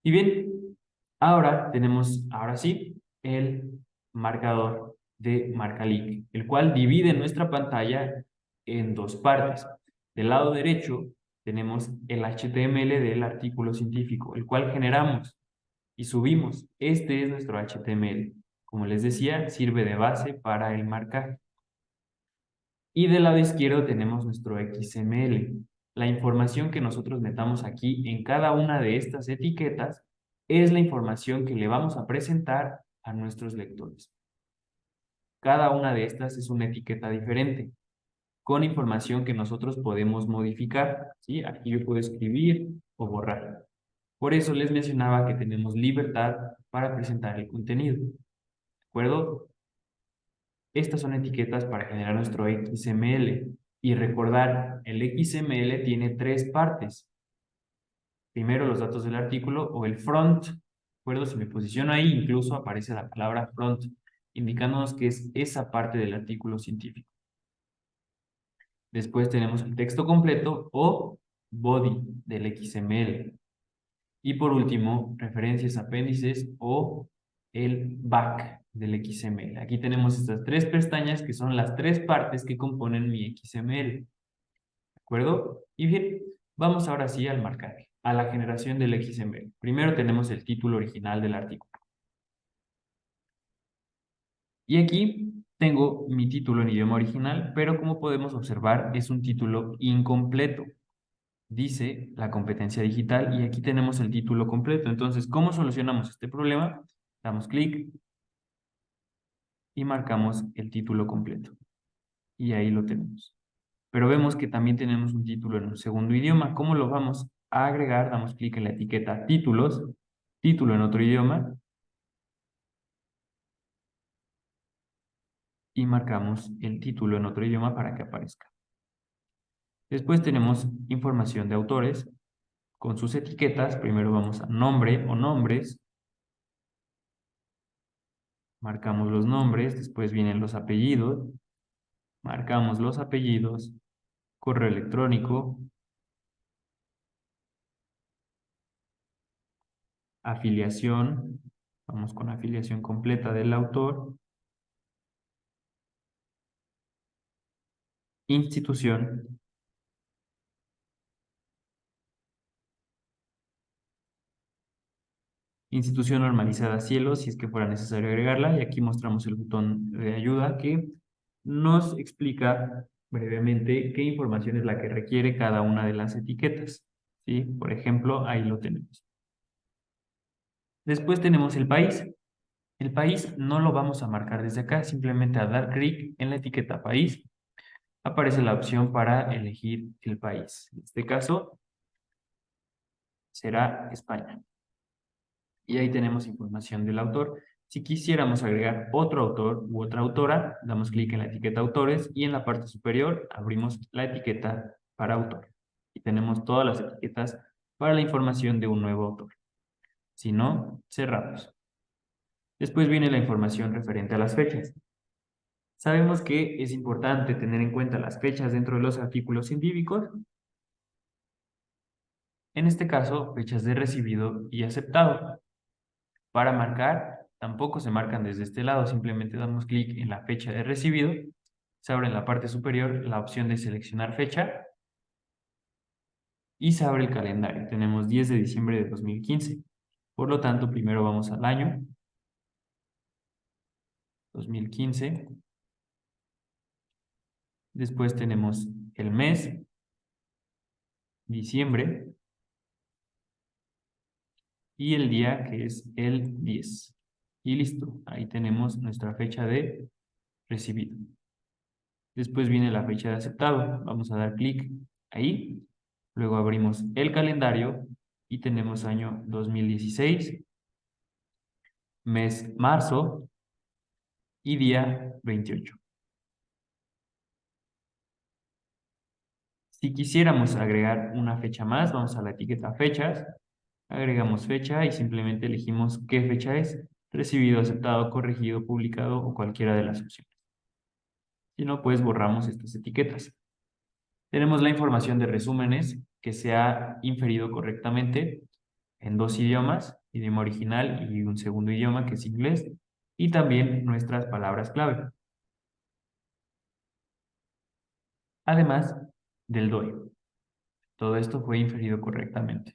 Y bien, ahora tenemos, ahora sí, el marcador de MarcaLic, el cual divide nuestra pantalla en dos partes. Del lado derecho tenemos el HTML del artículo científico, el cual generamos y subimos. Este es nuestro HTML. Como les decía, sirve de base para el marcaje. Y del lado izquierdo tenemos nuestro XML. La información que nosotros metamos aquí en cada una de estas etiquetas es la información que le vamos a presentar a nuestros lectores. Cada una de estas es una etiqueta diferente, con información que nosotros podemos modificar, ¿sí? Aquí yo puedo escribir o borrar. Por eso les mencionaba que tenemos libertad para presentar el contenido. ¿De acuerdo? Estas son etiquetas para generar nuestro XML. Y recordar, el XML tiene tres partes. Primero, los datos del artículo o el front. ¿De acuerdo? Si me posiciono ahí, incluso aparece la palabra front, indicándonos que es esa parte del artículo científico. Después tenemos el texto completo o body del XML. Y por último, referencias, apéndices o el back del XML. Aquí tenemos estas tres pestañas que son las tres partes que componen mi XML. ¿De acuerdo? Y bien, vamos ahora sí al marcaje, a la generación del XML. Primero tenemos el título original del artículo. Y aquí tengo mi título en idioma original, pero como podemos observar es un título incompleto. Dice la competencia digital y aquí tenemos el título completo. Entonces, ¿cómo solucionamos este problema? Damos clic y marcamos el título completo. Y ahí lo tenemos. Pero vemos que también tenemos un título en un segundo idioma. ¿Cómo lo vamos a agregar? Damos clic en la etiqueta títulos, título en otro idioma y marcamos el título en otro idioma para que aparezca. Después tenemos información de autores con sus etiquetas. Primero vamos a nombre o nombres. Marcamos los nombres, después vienen los apellidos. Marcamos los apellidos, correo electrónico, afiliación. Vamos con afiliación completa del autor. Institución. Institución normalizada cielo, si es que fuera necesario agregarla. Y aquí mostramos el botón de ayuda que nos explica brevemente qué información es la que requiere cada una de las etiquetas. ¿Sí? Por ejemplo, ahí lo tenemos. Después tenemos el país. El país no lo vamos a marcar desde acá, simplemente a dar clic en la etiqueta país aparece la opción para elegir el país. En este caso será España. Y ahí tenemos información del autor. Si quisiéramos agregar otro autor u otra autora, damos clic en la etiqueta autores y en la parte superior abrimos la etiqueta para autor. Y tenemos todas las etiquetas para la información de un nuevo autor. Si no, cerramos. Después viene la información referente a las fechas. Sabemos que es importante tener en cuenta las fechas dentro de los artículos científicos. En este caso, fechas de recibido y aceptado. Para marcar, tampoco se marcan desde este lado, simplemente damos clic en la fecha de recibido, se abre en la parte superior la opción de seleccionar fecha y se abre el calendario. Tenemos 10 de diciembre de 2015. Por lo tanto, primero vamos al año 2015. Después tenemos el mes, diciembre, y el día que es el 10. Y listo, ahí tenemos nuestra fecha de recibido. Después viene la fecha de aceptado. Vamos a dar clic ahí. Luego abrimos el calendario y tenemos año 2016, mes marzo y día 28. Si quisiéramos agregar una fecha más, vamos a la etiqueta fechas, agregamos fecha y simplemente elegimos qué fecha es, recibido, aceptado, corregido, publicado o cualquiera de las opciones. Si no, pues borramos estas etiquetas. Tenemos la información de resúmenes que se ha inferido correctamente en dos idiomas, idioma original y un segundo idioma que es inglés, y también nuestras palabras clave. Además del DOI. Todo esto fue inferido correctamente.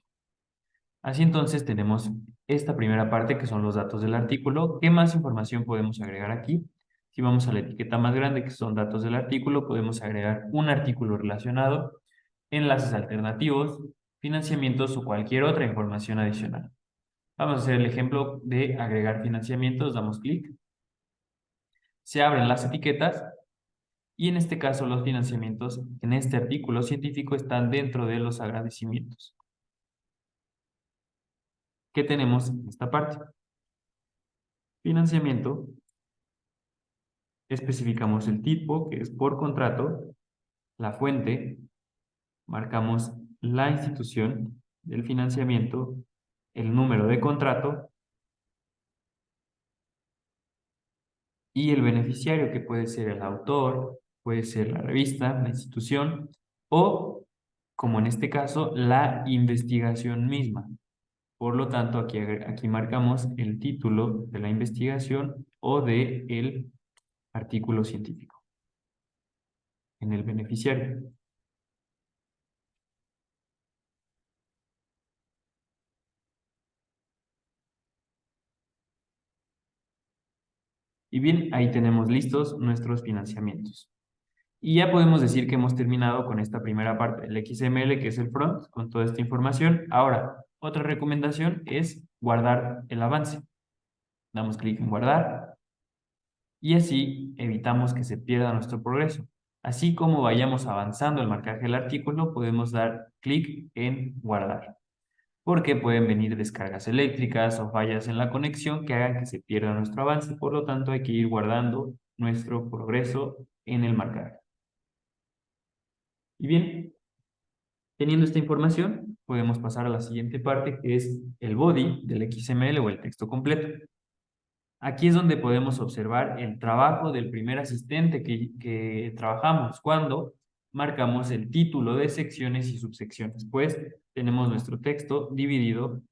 Así entonces tenemos esta primera parte que son los datos del artículo. ¿Qué más información podemos agregar aquí? Si vamos a la etiqueta más grande que son datos del artículo, podemos agregar un artículo relacionado, enlaces alternativos, financiamientos o cualquier otra información adicional. Vamos a hacer el ejemplo de agregar financiamientos, damos clic, se abren las etiquetas y en este caso los financiamientos en este artículo científico están dentro de los agradecimientos. ¿Qué tenemos en esta parte? Financiamiento, especificamos el tipo, que es por contrato, la fuente, marcamos la institución del financiamiento, el número de contrato y el beneficiario, que puede ser el autor, puede ser la revista, la institución o, como en este caso, la investigación misma. Por lo tanto, aquí marcamos el título de la investigación o del artículo científico en el beneficiario. Y bien, ahí tenemos listos nuestros financiamientos. Y ya podemos decir que hemos terminado con esta primera parte del XML, que es el front, con toda esta información. Ahora, otra recomendación es guardar el avance. Damos clic en guardar y así evitamos que se pierda nuestro progreso. Así como vayamos avanzando el marcaje del artículo, podemos dar clic en guardar, porque pueden venir descargas eléctricas o fallas en la conexión que hagan que se pierda nuestro avance. Por lo tanto, hay que ir guardando nuestro progreso en el marcaje. Y bien, teniendo esta información, podemos pasar a la siguiente parte, que es el body del XML o el texto completo. Aquí es donde podemos observar el trabajo del primer asistente que trabajamos cuando marcamos el título de secciones y subsecciones. Pues tenemos nuestro texto dividido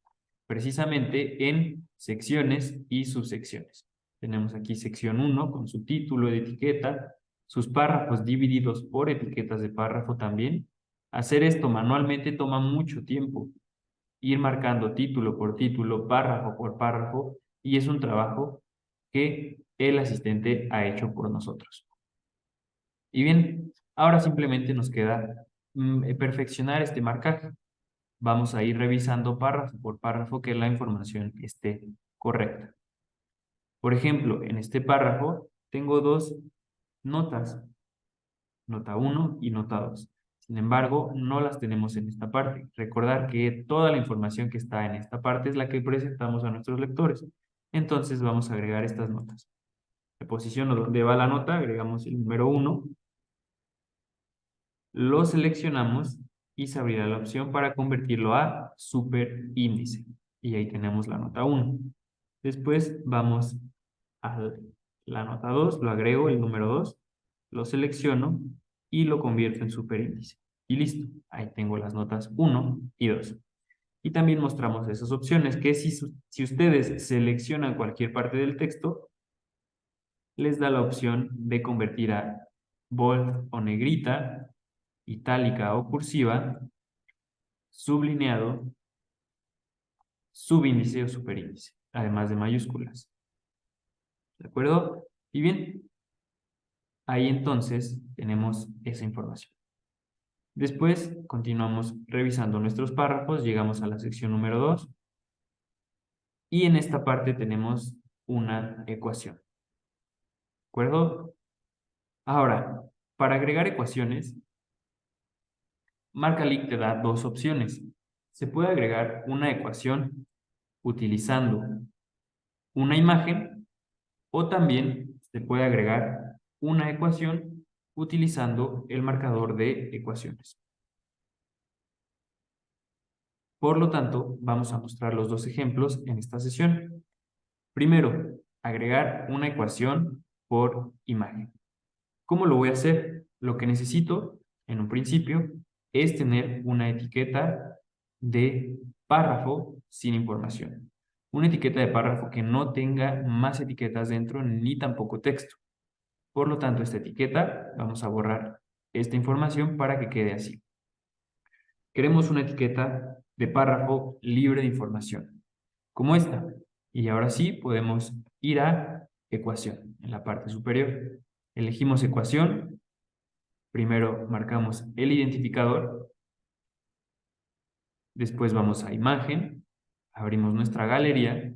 precisamente en secciones y subsecciones. Tenemos aquí sección 1 con su título de etiqueta, sus párrafos divididos por etiquetas de párrafo también. Hacer esto manualmente toma mucho tiempo. Ir marcando título por título, párrafo por párrafo, y es un trabajo que el asistente ha hecho por nosotros. Y bien, ahora simplemente nos queda perfeccionar este marcaje. Vamos a ir revisando párrafo por párrafo que la información esté correcta. Por ejemplo, en este párrafo tengo dos notas, nota 1 y nota 2. Sin embargo, no las tenemos en esta parte. Recordar que toda la información que está en esta parte es la que presentamos a nuestros lectores. Entonces vamos a agregar estas notas. Le posiciono donde va la nota, agregamos el número 1, lo seleccionamos y se abrirá la opción para convertirlo a superíndice. Y ahí tenemos la nota 1. Después vamos a la nota 2, lo agrego el número 2, lo selecciono y lo convierto en superíndice. Y listo, ahí tengo las notas 1 y 2. Y también mostramos esas opciones que si ustedes seleccionan cualquier parte del texto, les da la opción de convertir a bold o negrita, itálica o cursiva, sublineado, subíndice o superíndice, además de mayúsculas. ¿De acuerdo? Y bien, ahí entonces tenemos esa información. Después continuamos revisando nuestros párrafos, llegamos a la sección número 2 y en esta parte tenemos una ecuación. ¿De acuerdo? Ahora, para agregar ecuaciones, Marcalic te da dos opciones. Se puede agregar una ecuación utilizando una imagen o también se puede agregar una ecuación utilizando el marcador de ecuaciones. Por lo tanto, vamos a mostrar los dos ejemplos en esta sesión. Primero, agregar una ecuación por imagen. ¿Cómo lo voy a hacer? Lo que necesito, en un principio, es tener una etiqueta de párrafo sin información. Una etiqueta de párrafo que no tenga más etiquetas dentro ni tampoco texto. Por lo tanto, esta etiqueta, vamos a borrar esta información para que quede así. Queremos una etiqueta de párrafo libre de información, como esta. Y ahora sí podemos ir a ecuación en la parte superior. Elegimos ecuación. Primero marcamos el identificador. Después vamos a imagen. Abrimos nuestra galería.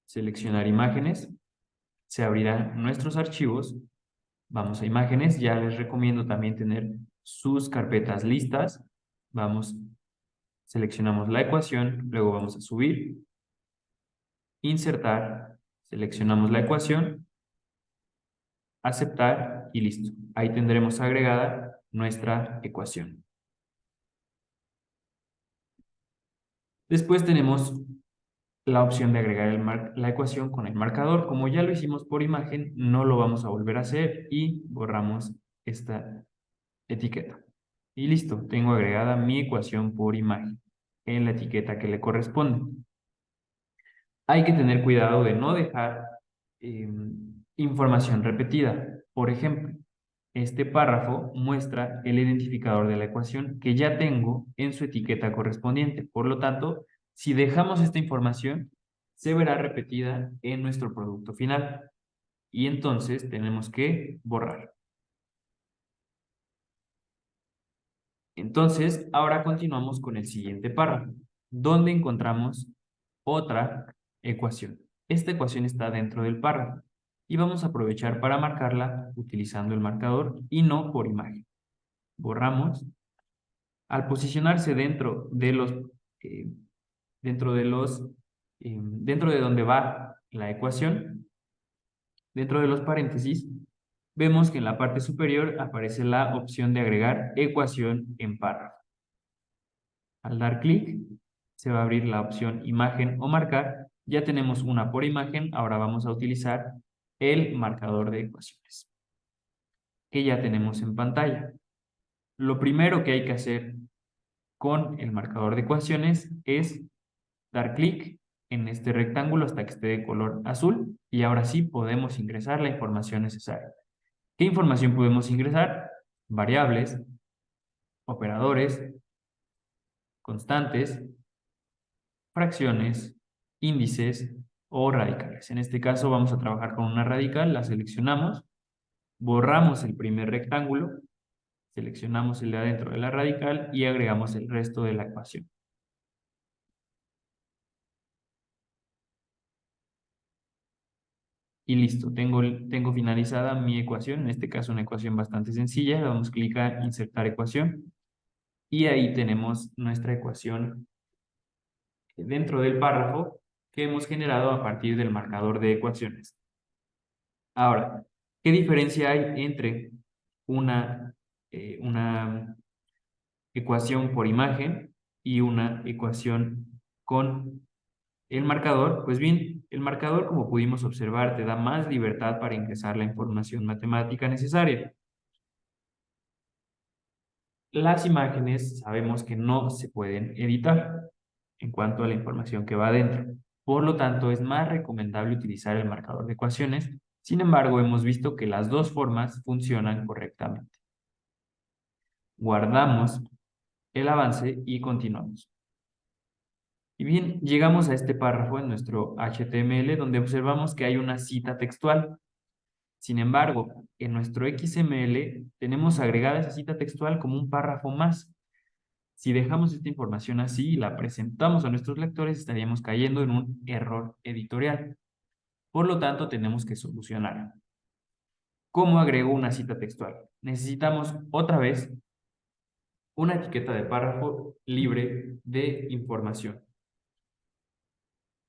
Seleccionar imágenes. Se abrirán nuestros archivos. Vamos a imágenes. Ya les recomiendo también tener sus carpetas listas. Vamos, seleccionamos la ecuación. Luego vamos a subir. Insertar. Seleccionamos la ecuación. Aceptar y listo. Ahí tendremos agregada nuestra ecuación. Después tenemos la opción de agregar la ecuación con el marcador. Como ya lo hicimos por imagen, no lo vamos a volver a hacer y borramos esta etiqueta. Y listo, tengo agregada mi ecuación por imagen en la etiqueta que le corresponde. Hay que tener cuidado de no dejar información repetida. Por ejemplo, este párrafo muestra el identificador de la ecuación que ya tengo en su etiqueta correspondiente. Por lo tanto, si dejamos esta información, se verá repetida en nuestro producto final. Y entonces tenemos que borrar. Entonces, ahora continuamos con el siguiente párrafo, donde encontramos otra ecuación. Esta ecuación está dentro del párrafo y vamos a aprovechar para marcarla utilizando el marcador y no por imagen. Borramos. Al posicionarse eh, dentro de los, dentro de donde va la ecuación, dentro de los paréntesis, vemos que en la parte superior aparece la opción de agregar ecuación en párrafo. Al dar clic, se va a abrir la opción imagen o marcar. Ya tenemos una por imagen, ahora vamos a utilizar el marcador de ecuaciones, que ya tenemos en pantalla. Lo primero que hay que hacer con el marcador de ecuaciones es dar clic en este rectángulo hasta que esté de color azul y ahora sí podemos ingresar la información necesaria. ¿Qué información podemos ingresar? Variables, operadores, constantes, fracciones, índices o radicales. En este caso vamos a trabajar con una radical, la seleccionamos, borramos el primer rectángulo, seleccionamos el de adentro de la radical y agregamos el resto de la ecuación. Y listo, tengo finalizada mi ecuación, en este caso una ecuación bastante sencilla, le damos clic a insertar ecuación y ahí tenemos nuestra ecuación dentro del párrafo que hemos generado a partir del marcador de ecuaciones. Ahora, ¿qué diferencia hay entre una ecuación por imagen y una ecuación con el marcador? Pues bien, el marcador, como pudimos observar, te da más libertad para ingresar la información matemática necesaria. Las imágenes sabemos que no se pueden editar en cuanto a la información que va adentro. Por lo tanto, es más recomendable utilizar el marcador de ecuaciones. Sin embargo, hemos visto que las dos formas funcionan correctamente. Guardamos el avance y continuamos. Y bien, llegamos a este párrafo en nuestro HTML donde observamos que hay una cita textual. Sin embargo, en nuestro XML tenemos agregada esa cita textual como un párrafo más. Si dejamos esta información así y la presentamos a nuestros lectores, estaríamos cayendo en un error editorial. Por lo tanto, tenemos que solucionar. ¿Cómo agrego una cita textual? Necesitamos otra vez una etiqueta de párrafo libre de información.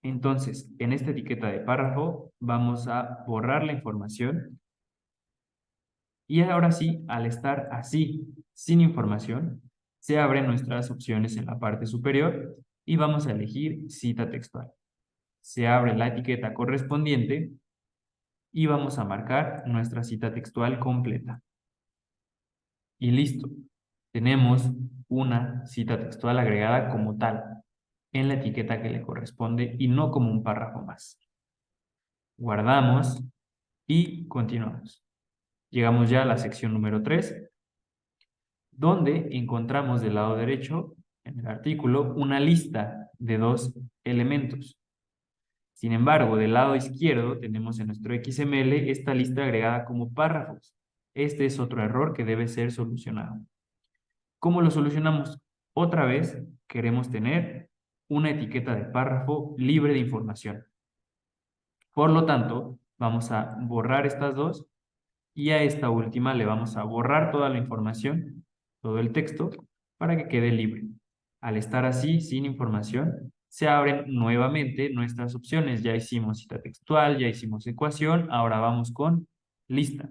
Entonces, en esta etiqueta de párrafo vamos a borrar la información y ahora sí, al estar así, sin información, se abren nuestras opciones en la parte superior y vamos a elegir cita textual. Se abre la etiqueta correspondiente y vamos a marcar nuestra cita textual completa. Y listo. Tenemos una cita textual agregada como tal en la etiqueta que le corresponde y no como un párrafo más. Guardamos y continuamos. Llegamos ya a la sección número 3, donde encontramos del lado derecho, en el artículo, una lista de 2 elementos. Sin embargo, del lado izquierdo tenemos en nuestro XML esta lista agregada como párrafos. Este es otro error que debe ser solucionado. ¿Cómo lo solucionamos? Otra vez queremos tener una etiqueta de párrafo libre de información. Por lo tanto, vamos a borrar estas dos y a esta última le vamos a borrar toda la información, todo el texto, para que quede libre. Al estar así, sin información, se abren nuevamente nuestras opciones. Ya hicimos cita textual, ya hicimos ecuación, ahora vamos con lista.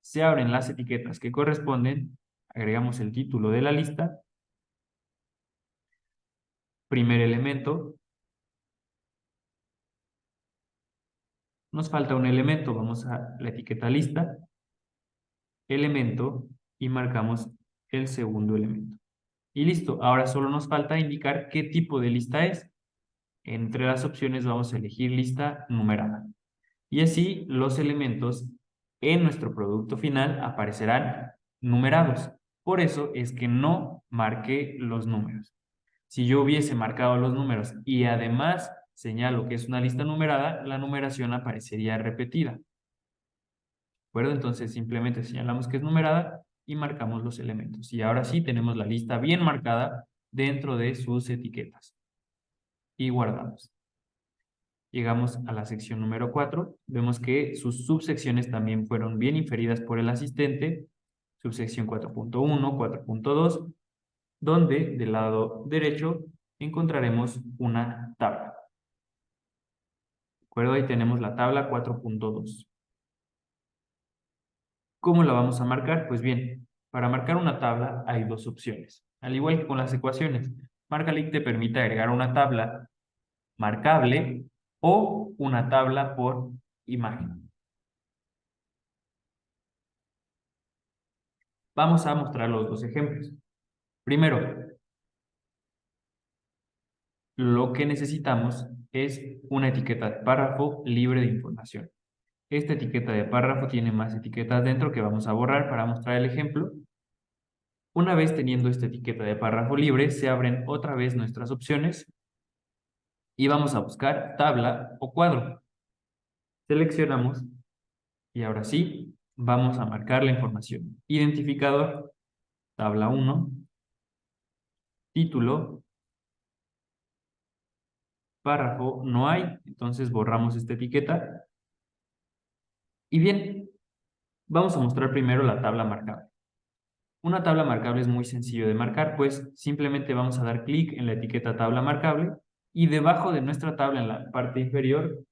Se abren las etiquetas que corresponden, agregamos el título de la lista, primer elemento, nos falta un elemento, vamos a la etiqueta lista, elemento y marcamos el segundo elemento. Y listo, ahora solo nos falta indicar qué tipo de lista es. Entre las opciones vamos a elegir lista numerada. Y así los elementos en nuestro producto final aparecerán numerados. Por eso es que no marqué los números. Si yo hubiese marcado los números y además señalo que es una lista numerada, la numeración aparecería repetida. ¿De acuerdo? Entonces simplemente señalamos que es numerada y marcamos los elementos. Y ahora sí tenemos la lista bien marcada dentro de sus etiquetas. Y guardamos. Llegamos a la sección número 4. Vemos que sus subsecciones también fueron bien inferidas por el asistente. Subsección 4.1, 4.2, donde del lado derecho encontraremos una tabla. ¿De acuerdo? Ahí tenemos la tabla 4.2. ¿Cómo la vamos a marcar? Pues bien, para marcar una tabla hay dos opciones. Al igual que con las ecuaciones, MarcaLink te permite agregar una tabla marcable o una tabla por imagen. Vamos a mostrar los dos ejemplos. Primero, lo que necesitamos es una etiqueta de párrafo libre de información. Esta etiqueta de párrafo tiene más etiquetas dentro que vamos a borrar para mostrar el ejemplo. Una vez teniendo esta etiqueta de párrafo libre, se abren otra vez nuestras opciones y vamos a buscar tabla o cuadro. Seleccionamos y ahora sí, vamos a marcar la información. Identificador, tabla 1, título, párrafo, no hay, entonces borramos esta etiqueta. Y bien, vamos a mostrar primero la tabla marcable. Una tabla marcable es muy sencillo de marcar, pues simplemente vamos a dar clic en la etiqueta tabla marcable y debajo de nuestra tabla en la parte inferior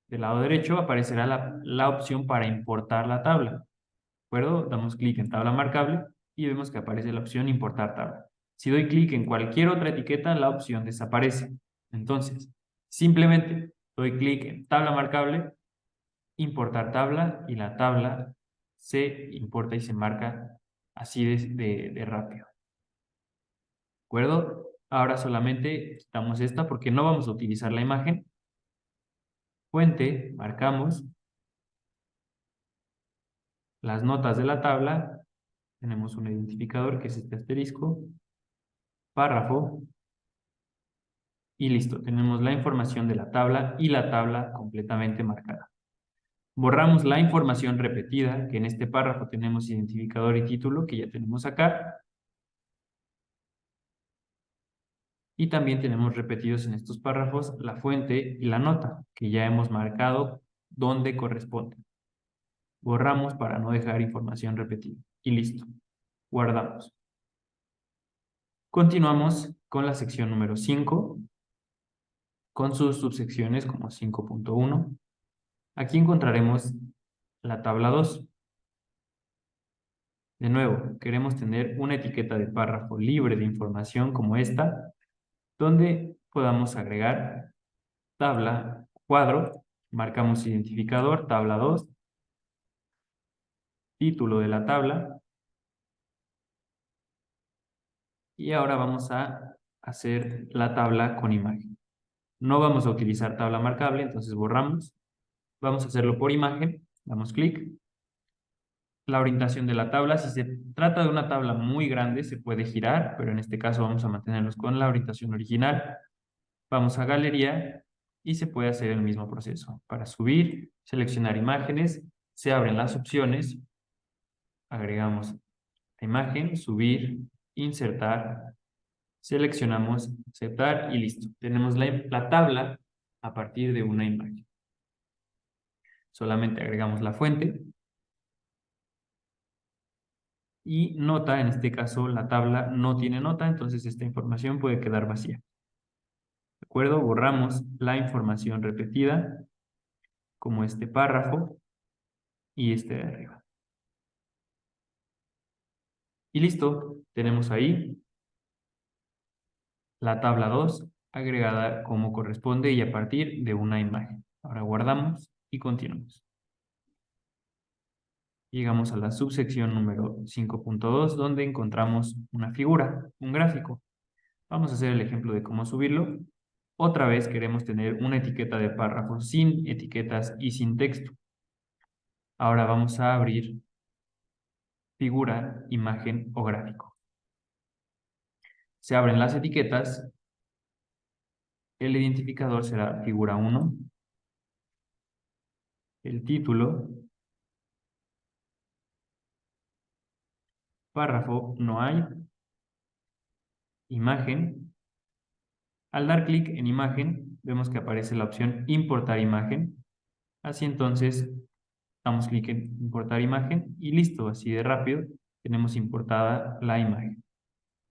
del lado derecho aparecerá la opción para importar la tabla. ¿De acuerdo? Damos clic en tabla marcable y vemos que aparece la opción importar tabla. Si doy clic en cualquier otra etiqueta, la opción desaparece. Entonces, simplemente doy clic en tabla marcable, importar tabla y la tabla se importa y se marca así de rápido. ¿De acuerdo? Ahora solamente quitamos esta porque no vamos a utilizar la imagen. Fuente, marcamos las notas de la tabla. Tenemos un identificador que es este asterisco. Párrafo. Y listo, tenemos la información de la tabla y la tabla completamente marcada. Borramos la información repetida, que en este párrafo tenemos identificador y título, que ya tenemos acá. Y también tenemos repetidos en estos párrafos la fuente y la nota, que ya hemos marcado dónde corresponde. Borramos para no dejar información repetida. Y listo. Guardamos. Continuamos con la sección número 5, con sus subsecciones como 5.1. Aquí encontraremos la tabla 2. De nuevo, queremos tener una etiqueta de párrafo libre de información como esta, donde podamos agregar tabla, cuadro, Marcamos identificador, tabla 2, título de la tabla. Y ahora vamos a hacer la tabla con imagen. No vamos a utilizar tabla marcable, entonces borramos. Vamos a hacerlo por imagen. Damos clic. La orientación de la tabla, si se trata de una tabla muy grande, se puede girar, pero en este caso vamos a mantenernos con la orientación original. Vamos a galería y se puede hacer el mismo proceso. Para subir, seleccionar imágenes, se abren las opciones, agregamos la imagen, subir, insertar, seleccionamos aceptar y listo. Tenemos la tabla a partir de una imagen. Solamente agregamos la fuente y nota, en este caso la tabla no tiene nota, entonces esta información puede quedar vacía. ¿De acuerdo? Borramos la información repetida, como este párrafo y este de arriba. Y listo, tenemos ahí la tabla 2 agregada como corresponde y a partir de una imagen. Ahora guardamos y continuamos. Llegamos a la subsección número 5.2, donde encontramos una figura, un gráfico. Vamos a hacer el ejemplo de cómo subirlo. Otra vez queremos tener una etiqueta de párrafo sin etiquetas y sin texto. Ahora vamos a abrir figura, imagen o gráfico. Se abren las etiquetas. El identificador será figura 1. El título. Párrafo no hay. Imagen. Al dar clic en imagen, vemos que aparece la opción importar imagen. Así entonces, damos clic en importar imagen y listo, así de rápido tenemos importada la imagen,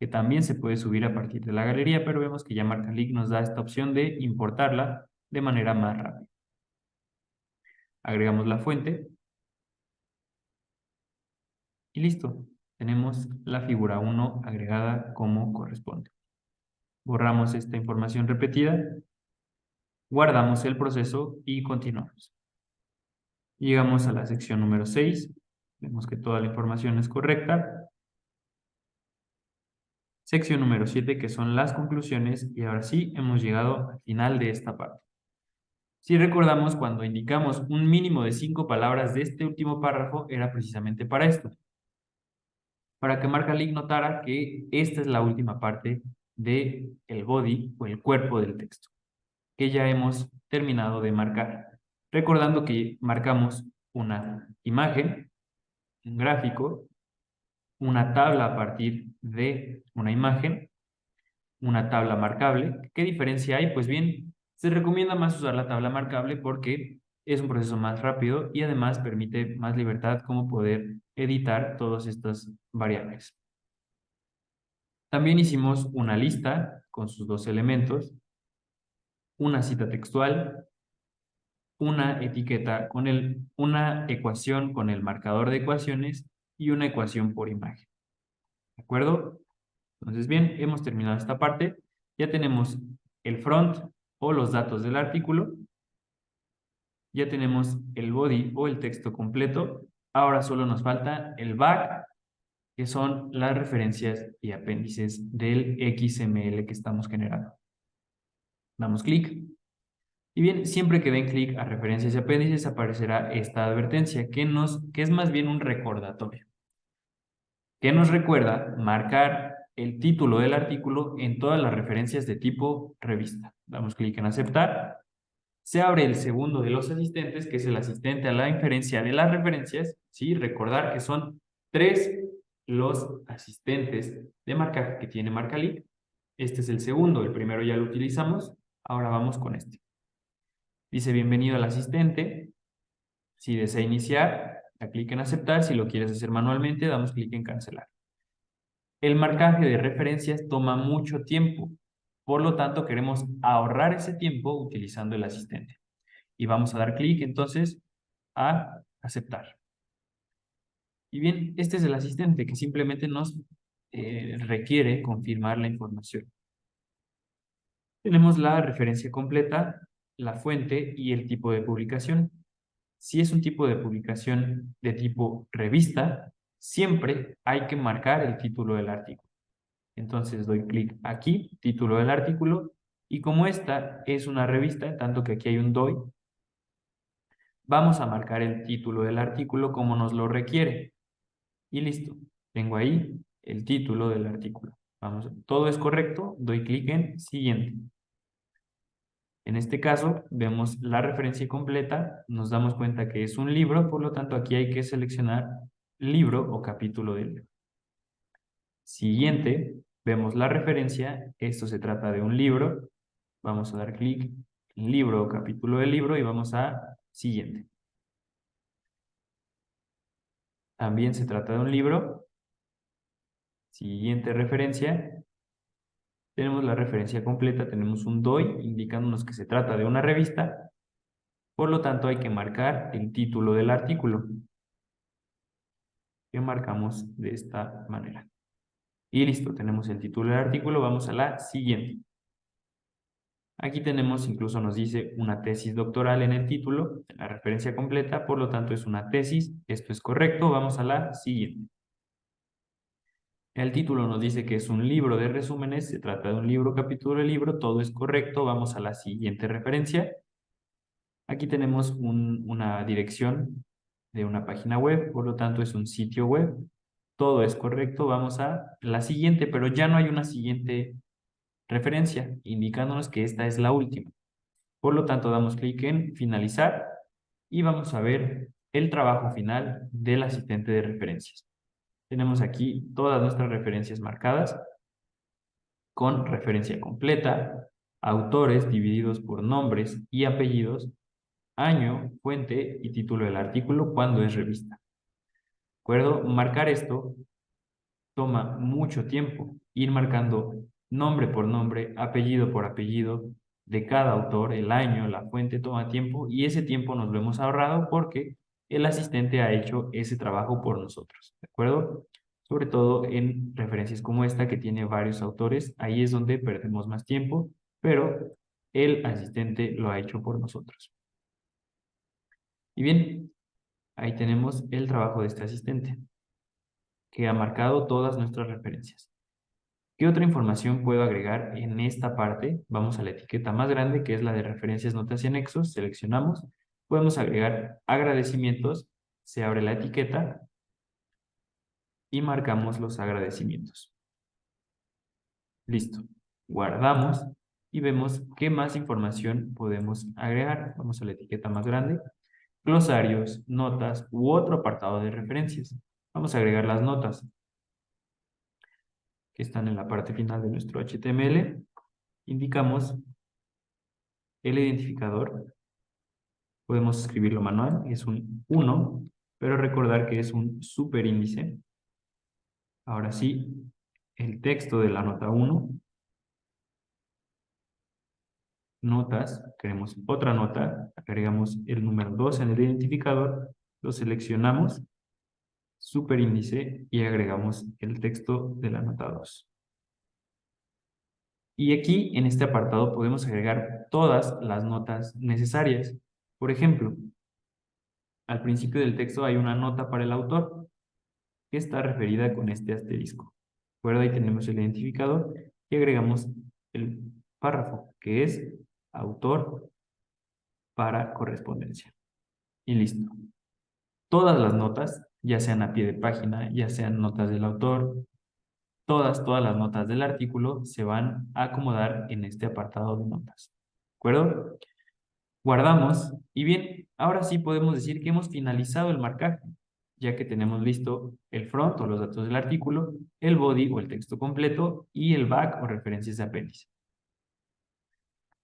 que también se puede subir a partir de la galería, pero vemos que ya Marcalic nos da esta opción de importarla de manera más rápida. Agregamos la fuente y listo, tenemos la figura 1 agregada como corresponde. Borramos esta información repetida, guardamos el proceso y continuamos. Llegamos a la sección número 6, vemos que toda la información es correcta. Sección número 7, que son las conclusiones, y ahora sí hemos llegado al final de esta parte. Si recordamos, cuando indicamos un mínimo de 5 palabras de este último párrafo, era precisamente para esto. Para que Marcalic notara que esta es la última parte del body o el cuerpo del texto, que ya hemos terminado de marcar. Recordando que marcamos una imagen, un gráfico, una tabla a partir de una imagen, una tabla marcable. ¿Qué diferencia hay? Pues bien, se recomienda más usar la tabla marcable porque es un proceso más rápido y además permite más libertad como poder editar todas estas variables. También hicimos una lista con sus dos elementos, una cita textual, una etiqueta con una ecuación con el marcador de ecuaciones y una ecuación por imagen. ¿De acuerdo? Entonces, bien, hemos terminado esta parte. Ya tenemos el front o los datos del artículo. Ya tenemos el body o el texto completo. Ahora solo nos falta el back, que son las referencias y apéndices del XML que estamos generando. Damos clic. Y bien, siempre que den clic a referencias y apéndices aparecerá esta advertencia que es más bien un recordatorio, que nos recuerda marcar el título del artículo en todas las referencias de tipo revista. Damos clic en aceptar. Se abre el segundo de los asistentes, que es el asistente a la inferencia de las referencias. ¿Sí? Recordar que son 3 los asistentes de marcaje que tiene Marcalic. Este es el segundo, el primero ya lo utilizamos. Ahora vamos con este. Dice bienvenido al asistente. Si desea iniciar, da clic en aceptar. Si lo quieres hacer manualmente, damos clic en cancelar. El marcaje de referencias toma mucho tiempo, por lo tanto queremos ahorrar ese tiempo utilizando el asistente. Y vamos a dar clic entonces a aceptar. Y bien, este es el asistente que simplemente nos requiere confirmar la información. Tenemos la referencia completa, la fuente y el tipo de publicación. Si es un tipo de publicación de tipo revista, siempre hay que marcar el título del artículo. Entonces doy clic aquí, título del artículo, y como esta es una revista, tanto que aquí hay un doy, vamos a marcar el título del artículo como nos lo requiere. Y listo, tengo ahí el título del artículo. Vamos, todo es correcto, doy clic en siguiente. En este caso, vemos la referencia completa, nos damos cuenta que es un libro, por lo tanto aquí hay que seleccionar libro o capítulo del libro. Siguiente, vemos la referencia, esto se trata de un libro, vamos a dar clic en libro o capítulo del libro y vamos a siguiente. También se trata de un libro, siguiente referencia, tenemos la referencia completa, tenemos un DOI indicándonos que se trata de una revista, por lo tanto hay que marcar el título del artículo, que marcamos de esta manera. Y listo, tenemos el título del artículo, vamos a la siguiente. Aquí tenemos, incluso nos dice una tesis doctoral en el título, la referencia completa, por lo tanto es una tesis, esto es correcto, vamos a la siguiente. El título nos dice que es un libro de resúmenes, se trata de un libro, capítulo de libro, todo es correcto, vamos a la siguiente referencia. Aquí tenemos una dirección de una página web, por lo tanto es un sitio web, todo es correcto, vamos a la siguiente, pero ya no hay una siguiente referencia, indicándonos que esta es la última. Por lo tanto, damos clic en finalizar y vamos a ver el trabajo final del asistente de referencias. Tenemos aquí todas nuestras referencias marcadas con referencia completa, autores divididos por nombres y apellidos, año, fuente y título del artículo cuando es revista. ¿De acuerdo? Marcar esto toma mucho tiempo, ir marcando nombre por nombre, apellido por apellido de cada autor, el año, la fuente toma tiempo y ese tiempo nos lo hemos ahorrado porque el asistente ha hecho ese trabajo por nosotros, ¿de acuerdo? Sobre todo en referencias como esta que tiene varios autores, ahí es donde perdemos más tiempo, pero el asistente lo ha hecho por nosotros. Y bien, ahí tenemos el trabajo de este asistente, que ha marcado todas nuestras referencias. ¿Qué otra información puedo agregar en esta parte? Vamos a la etiqueta más grande, que es la de referencias, notas y anexos. Seleccionamos. Podemos agregar agradecimientos. Se abre la etiqueta y marcamos los agradecimientos. Listo. Guardamos y vemos qué más información podemos agregar. Vamos a la etiqueta más grande. Glosarios, notas u otro apartado de referencias. Vamos a agregar las notas que están en la parte final de nuestro HTML. Indicamos el identificador. Podemos escribirlo manual, es un 1, pero recordar que es un superíndice. Ahora sí, el texto de la nota 1. Notas, queremos otra nota, agregamos el número 2 en el identificador, lo seleccionamos, superíndice y agregamos el texto de la nota 2. Y aquí, en este apartado, podemos agregar todas las notas necesarias. Por ejemplo, al principio del texto hay una nota para el autor, que está referida con este asterisco. ¿De acuerdo? Ahí tenemos el identificador y agregamos el párrafo, que es autor para correspondencia. Y listo. Todas las notas, ya sean a pie de página, ya sean notas del autor, todas las notas del artículo se van a acomodar en este apartado de notas. ¿De acuerdo? Guardamos y bien, ahora sí podemos decir que hemos finalizado el marcaje, ya que tenemos listo el front o los datos del artículo, el body o el texto completo y el back o referencias de apéndice.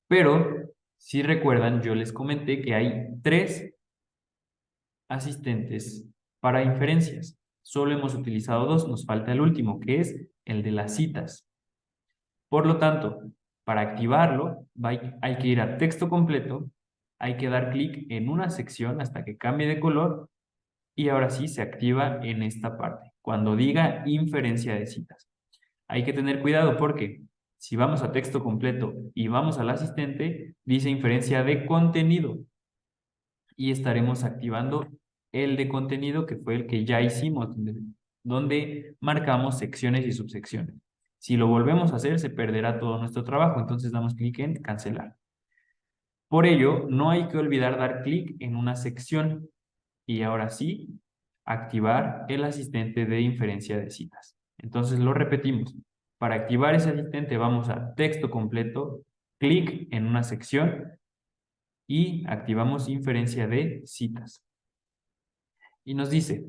Pero, si recuerdan, yo les comenté que hay 3 asistentes para inferencias. Solo hemos utilizado 2, nos falta el último, que es el de las citas. Por lo tanto, para activarlo, hay que ir a texto completo, hay que dar clic en una sección hasta que cambie de color y ahora sí se activa en esta parte, cuando diga inferencia de citas. Hay que tener cuidado porque Si vamos a texto completo y vamos al asistente, dice inferencia de contenido. Y estaremos activando el de contenido, que fue el que ya hicimos, donde marcamos secciones y subsecciones. Si lo volvemos a hacer, se perderá todo nuestro trabajo, entonces damos clic en cancelar. Por ello, no hay que olvidar dar clic en una sección y ahora sí, activar el asistente de inferencia de citas. Entonces lo repetimos. Para activar ese asistente vamos a texto completo, clic en una sección y activamos inferencia de citas. Y nos dice,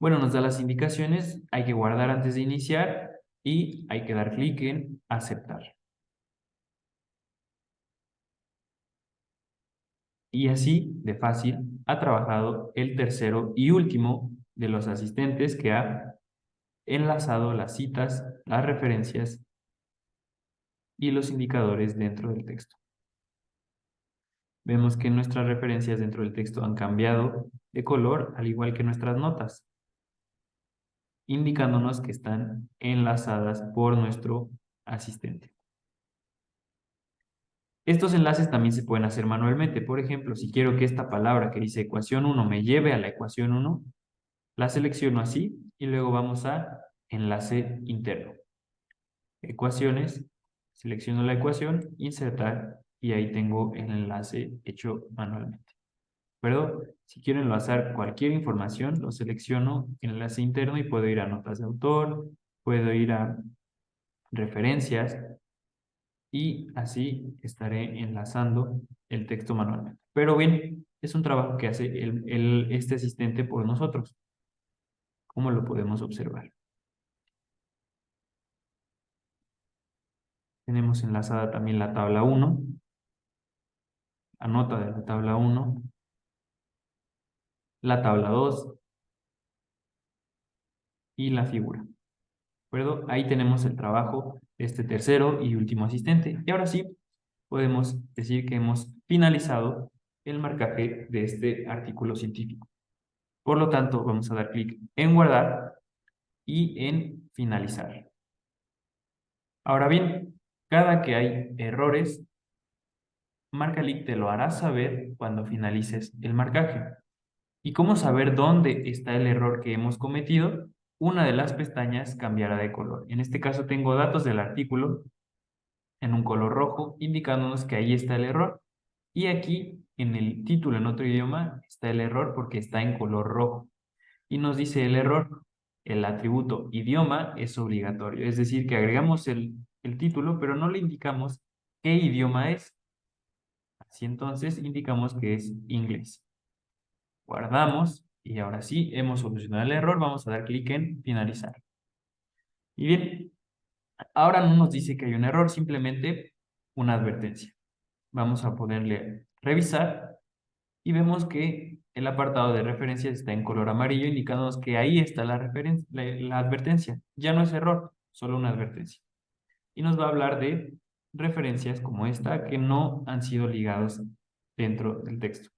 bueno, nos da las indicaciones, hay que guardar antes de iniciar y hay que dar clic en aceptar. Y así, de fácil, ha trabajado el tercero y último de los asistentes que ha enlazado las citas, las referencias y los indicadores dentro del texto. Vemos que nuestras referencias dentro del texto han cambiado de color, al igual que nuestras notas, indicándonos que están enlazadas por nuestro asistente. Estos enlaces también se pueden hacer manualmente. Por ejemplo, si quiero que esta palabra que dice ecuación 1 me lleve a la ecuación 1, la selecciono así y luego vamos a enlace interno. Ecuaciones, selecciono la ecuación, insertar y ahí tengo el enlace hecho manualmente. Pero si quiero enlazar cualquier información, lo selecciono en enlace interno y puedo ir a notas de autor, puedo ir a referencias y así estaré enlazando el texto manualmente. Pero bien, es un trabajo que hace este asistente por nosotros, como lo podemos observar. Tenemos enlazada también la tabla 1, la nota de la tabla 1, la tabla 2 y la figura. ¿De acuerdo? Ahí tenemos el trabajo de este tercero y último asistente. Y ahora sí, podemos decir que hemos finalizado el marcaje de este artículo científico. Por lo tanto, vamos a dar clic en guardar y en finalizar. Ahora bien, cada que hay errores, Marcalic te lo hará saber cuando finalices el marcaje. ¿Y cómo saber dónde está el error que hemos cometido? Una de las pestañas cambiará de color. En este caso tengo datos del artículo en un color rojo, indicándonos que ahí está el error. Y aquí, en el título en otro idioma, está el error porque está en color rojo. Y nos dice el error, el atributo idioma es obligatorio. Es decir, que agregamos el título, pero no le indicamos qué idioma es. Así entonces indicamos que es inglés. Guardamos y ahora sí hemos solucionado el error. Vamos a dar clic en finalizar. Y bien, ahora no nos dice que hay un error, simplemente una advertencia. Vamos a ponerle revisar y vemos que el apartado de referencias está en color amarillo, indicándonos que ahí está la advertencia. Ya no es error, solo una advertencia. Y nos va a hablar de referencias como esta que no han sido ligados dentro del texto.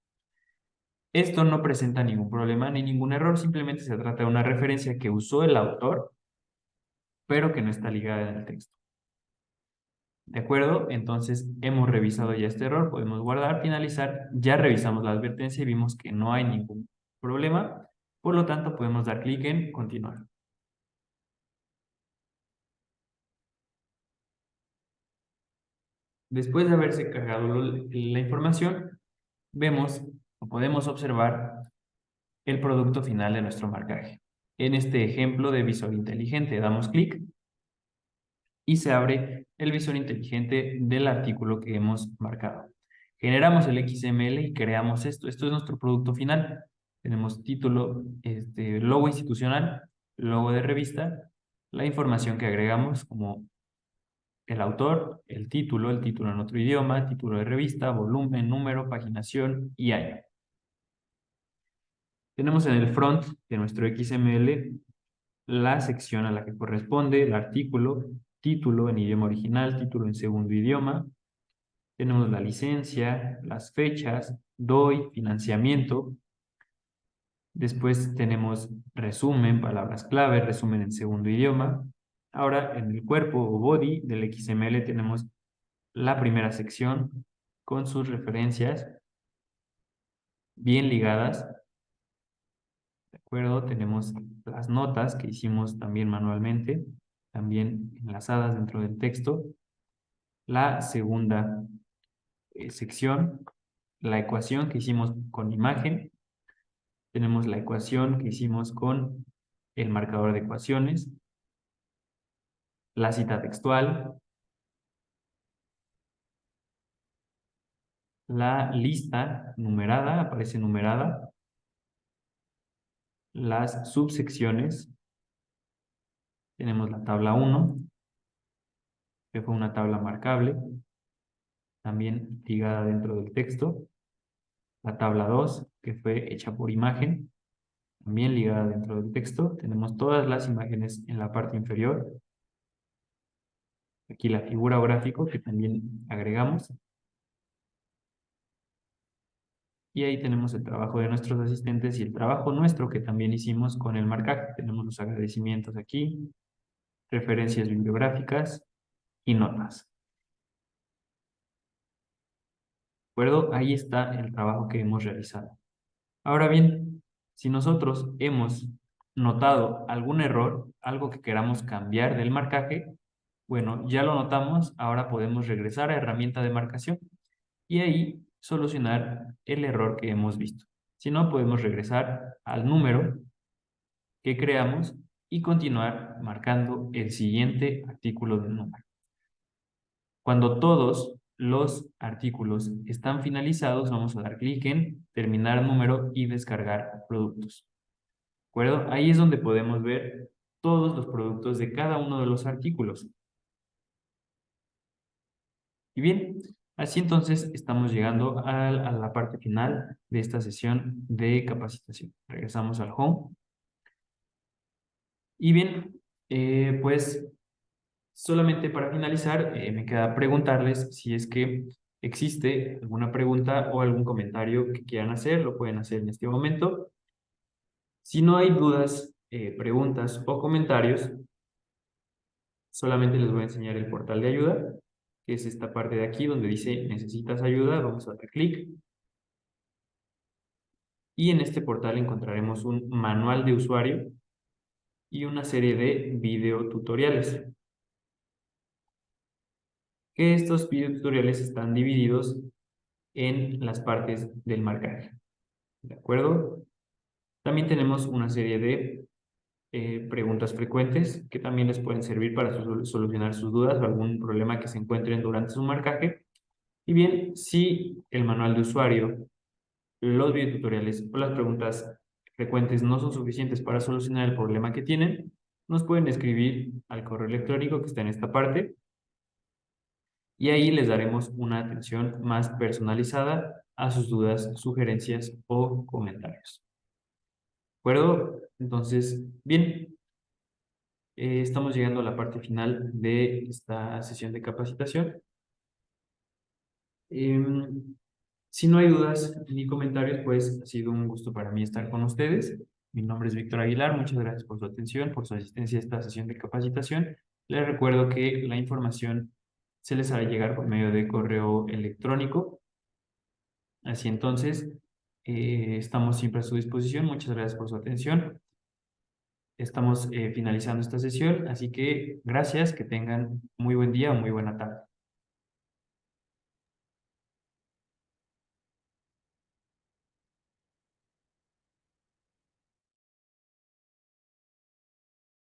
Esto no presenta ningún problema ni ningún error, simplemente se trata de una referencia que usó el autor, pero que no está ligada en el texto. ¿De acuerdo? Entonces hemos revisado ya este error, podemos guardar, finalizar, ya revisamos la advertencia y vimos que no hay ningún problema, por lo tanto podemos dar clic en continuar. Después de haberse cargado la información, vemos o podemos observar el producto final de nuestro marcaje. En este ejemplo de visor inteligente damos clic y se abre el visor inteligente del artículo que hemos marcado. Generamos el XML y creamos esto. Esto es nuestro producto final. Tenemos título, logo institucional, logo de revista, la información que agregamos como el autor, el título en otro idioma, título de revista, volumen, número, paginación y año. Tenemos en el front de nuestro XML la sección a la que corresponde, el artículo, título en idioma original, título en segundo idioma. Tenemos la licencia, las fechas, DOI, financiamiento. Después tenemos resumen, palabras clave, resumen en segundo idioma, Ahora, en el cuerpo o body del XML tenemos la primera sección con sus referencias bien ligadas. ¿De acuerdo? Tenemos las notas que hicimos también manualmente, también enlazadas dentro del texto. La segunda sección, la ecuación que hicimos con imagen. Tenemos la ecuación que hicimos con el marcador de ecuaciones. La cita textual. La lista numerada, aparece numerada. Las subsecciones. Tenemos la tabla 1, que fue una tabla marcable, también ligada dentro del texto. La tabla 2, que fue hecha por imagen, también ligada dentro del texto. Tenemos todas las imágenes en la parte inferior. Aquí la figura o gráfico que también agregamos. Y ahí tenemos el trabajo de nuestros asistentes y el trabajo nuestro que también hicimos con el marcaje. Tenemos los agradecimientos aquí, referencias bibliográficas y notas. ¿De acuerdo? Ahí está el trabajo que hemos realizado. Ahora bien, si nosotros hemos notado algún error, algo que queramos cambiar del marcaje, bueno, ya lo notamos, ahora podemos regresar a herramienta de marcación y ahí solucionar el error que hemos visto. Si no, podemos regresar al número que creamos y continuar marcando el siguiente artículo del número. Cuando todos los artículos están finalizados, vamos a dar clic en terminar número y descargar productos. ¿De acuerdo? Ahí es donde podemos ver todos los productos de cada uno de los artículos. Y bien, así entonces estamos llegando a la parte final de esta sesión de capacitación. Regresamos al home. Y bien, pues solamente para finalizar, me queda preguntarles si es que existe alguna pregunta o algún comentario que quieran hacer, lo pueden hacer en este momento. Si no hay dudas, preguntas o comentarios, solamente les voy a enseñar el portal de ayuda, que es esta parte de aquí donde dice necesitas ayuda, vamos a dar clic. Y en este portal encontraremos un manual de usuario y una serie de videotutoriales. Que estos videotutoriales están divididos en las partes del marcaje. ¿De acuerdo? También tenemos una serie de preguntas frecuentes que también les pueden servir para solucionar sus dudas o algún problema que se encuentren durante su marcaje. Y bien, si el manual de usuario, los videotutoriales o las preguntas frecuentes no son suficientes para solucionar el problema que tienen, nos pueden escribir al correo electrónico que está en esta parte y ahí les daremos una atención más personalizada a sus dudas, sugerencias o comentarios. ¿De acuerdo? Entonces, bien, estamos llegando a la parte final de esta sesión de capacitación. Si no hay dudas ni comentarios, pues ha sido un gusto para mí estar con ustedes. Mi nombre es Víctor Aguilar, muchas gracias por su atención, por su asistencia a esta sesión de capacitación. Les recuerdo que la información se les hará llegar por medio de correo electrónico. Así entonces, estamos siempre a su disposición. Muchas gracias por su atención. Estamos finalizando esta sesión, así que gracias, que tengan muy buen día o muy buena tarde.